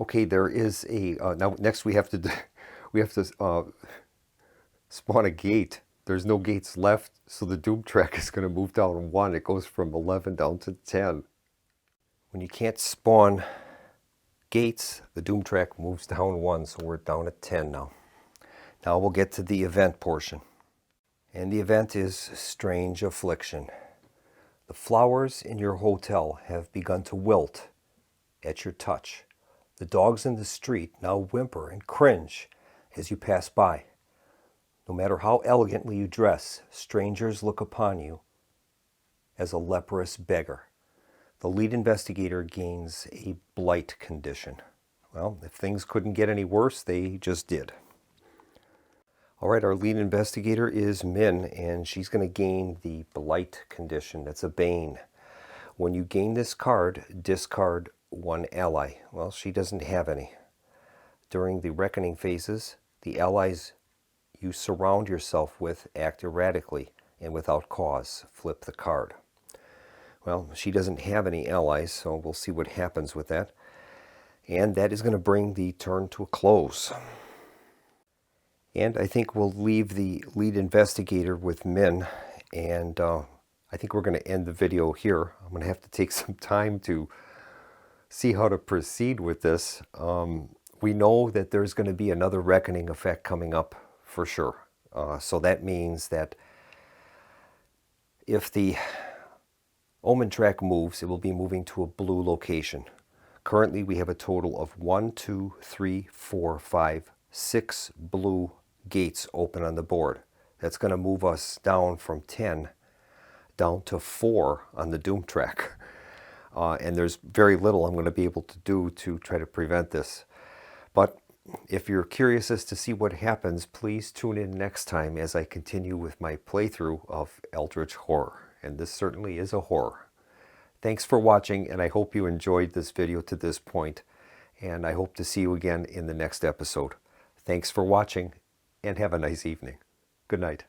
Okay, there is a now. Next, we have to spawn a gate. There's no gates left, so the doom track is going to move down 1. It goes from 11 down to 10. When you can't spawn gates, the doom track moves down 1, so we're down at 10 now. Now we'll get to the event portion, and the event is Strange Affliction. The flowers in your hotel have begun to wilt at your touch. The dogs in the street now whimper and cringe as you pass by. No matter how elegantly you dress, strangers look upon you as a leprous beggar. The lead investigator gains a blight condition. Well, if things couldn't get any worse, they just did. All right, our lead investigator is Min, and she's going to gain the blight condition. That's a bane. When you gain this card, discard 1 ally. Well, she doesn't have any. During the reckoning phases, the allies you surround yourself with act erratically and without cause. Flip the card. Well, she doesn't have any allies, so we'll see what happens with that. And that is going to bring the turn to a close. And I think we'll leave the lead investigator with Min, and I think we're going to end the video here. I'm going to have to take some time to see how to proceed with this. We know that there's going to be another reckoning effect coming up for sure. So that means that if the omen track moves, it will be moving to a blue location. Currently we have a total of 1, 2, 3, 4, 5, 6 blue gates open on the board. That's going to move us down from 10 down to 4 on the doom track. And there's very little I'm going to be able to do to try to prevent this. But if you're curious as to see what happens, please tune in next time as I continue with my playthrough of Eldritch Horror. And this certainly is a horror. Thanks for watching, and I hope you enjoyed this video to this point. And I hope to see you again in the next episode. Thanks for watching, and have a nice evening. Good night.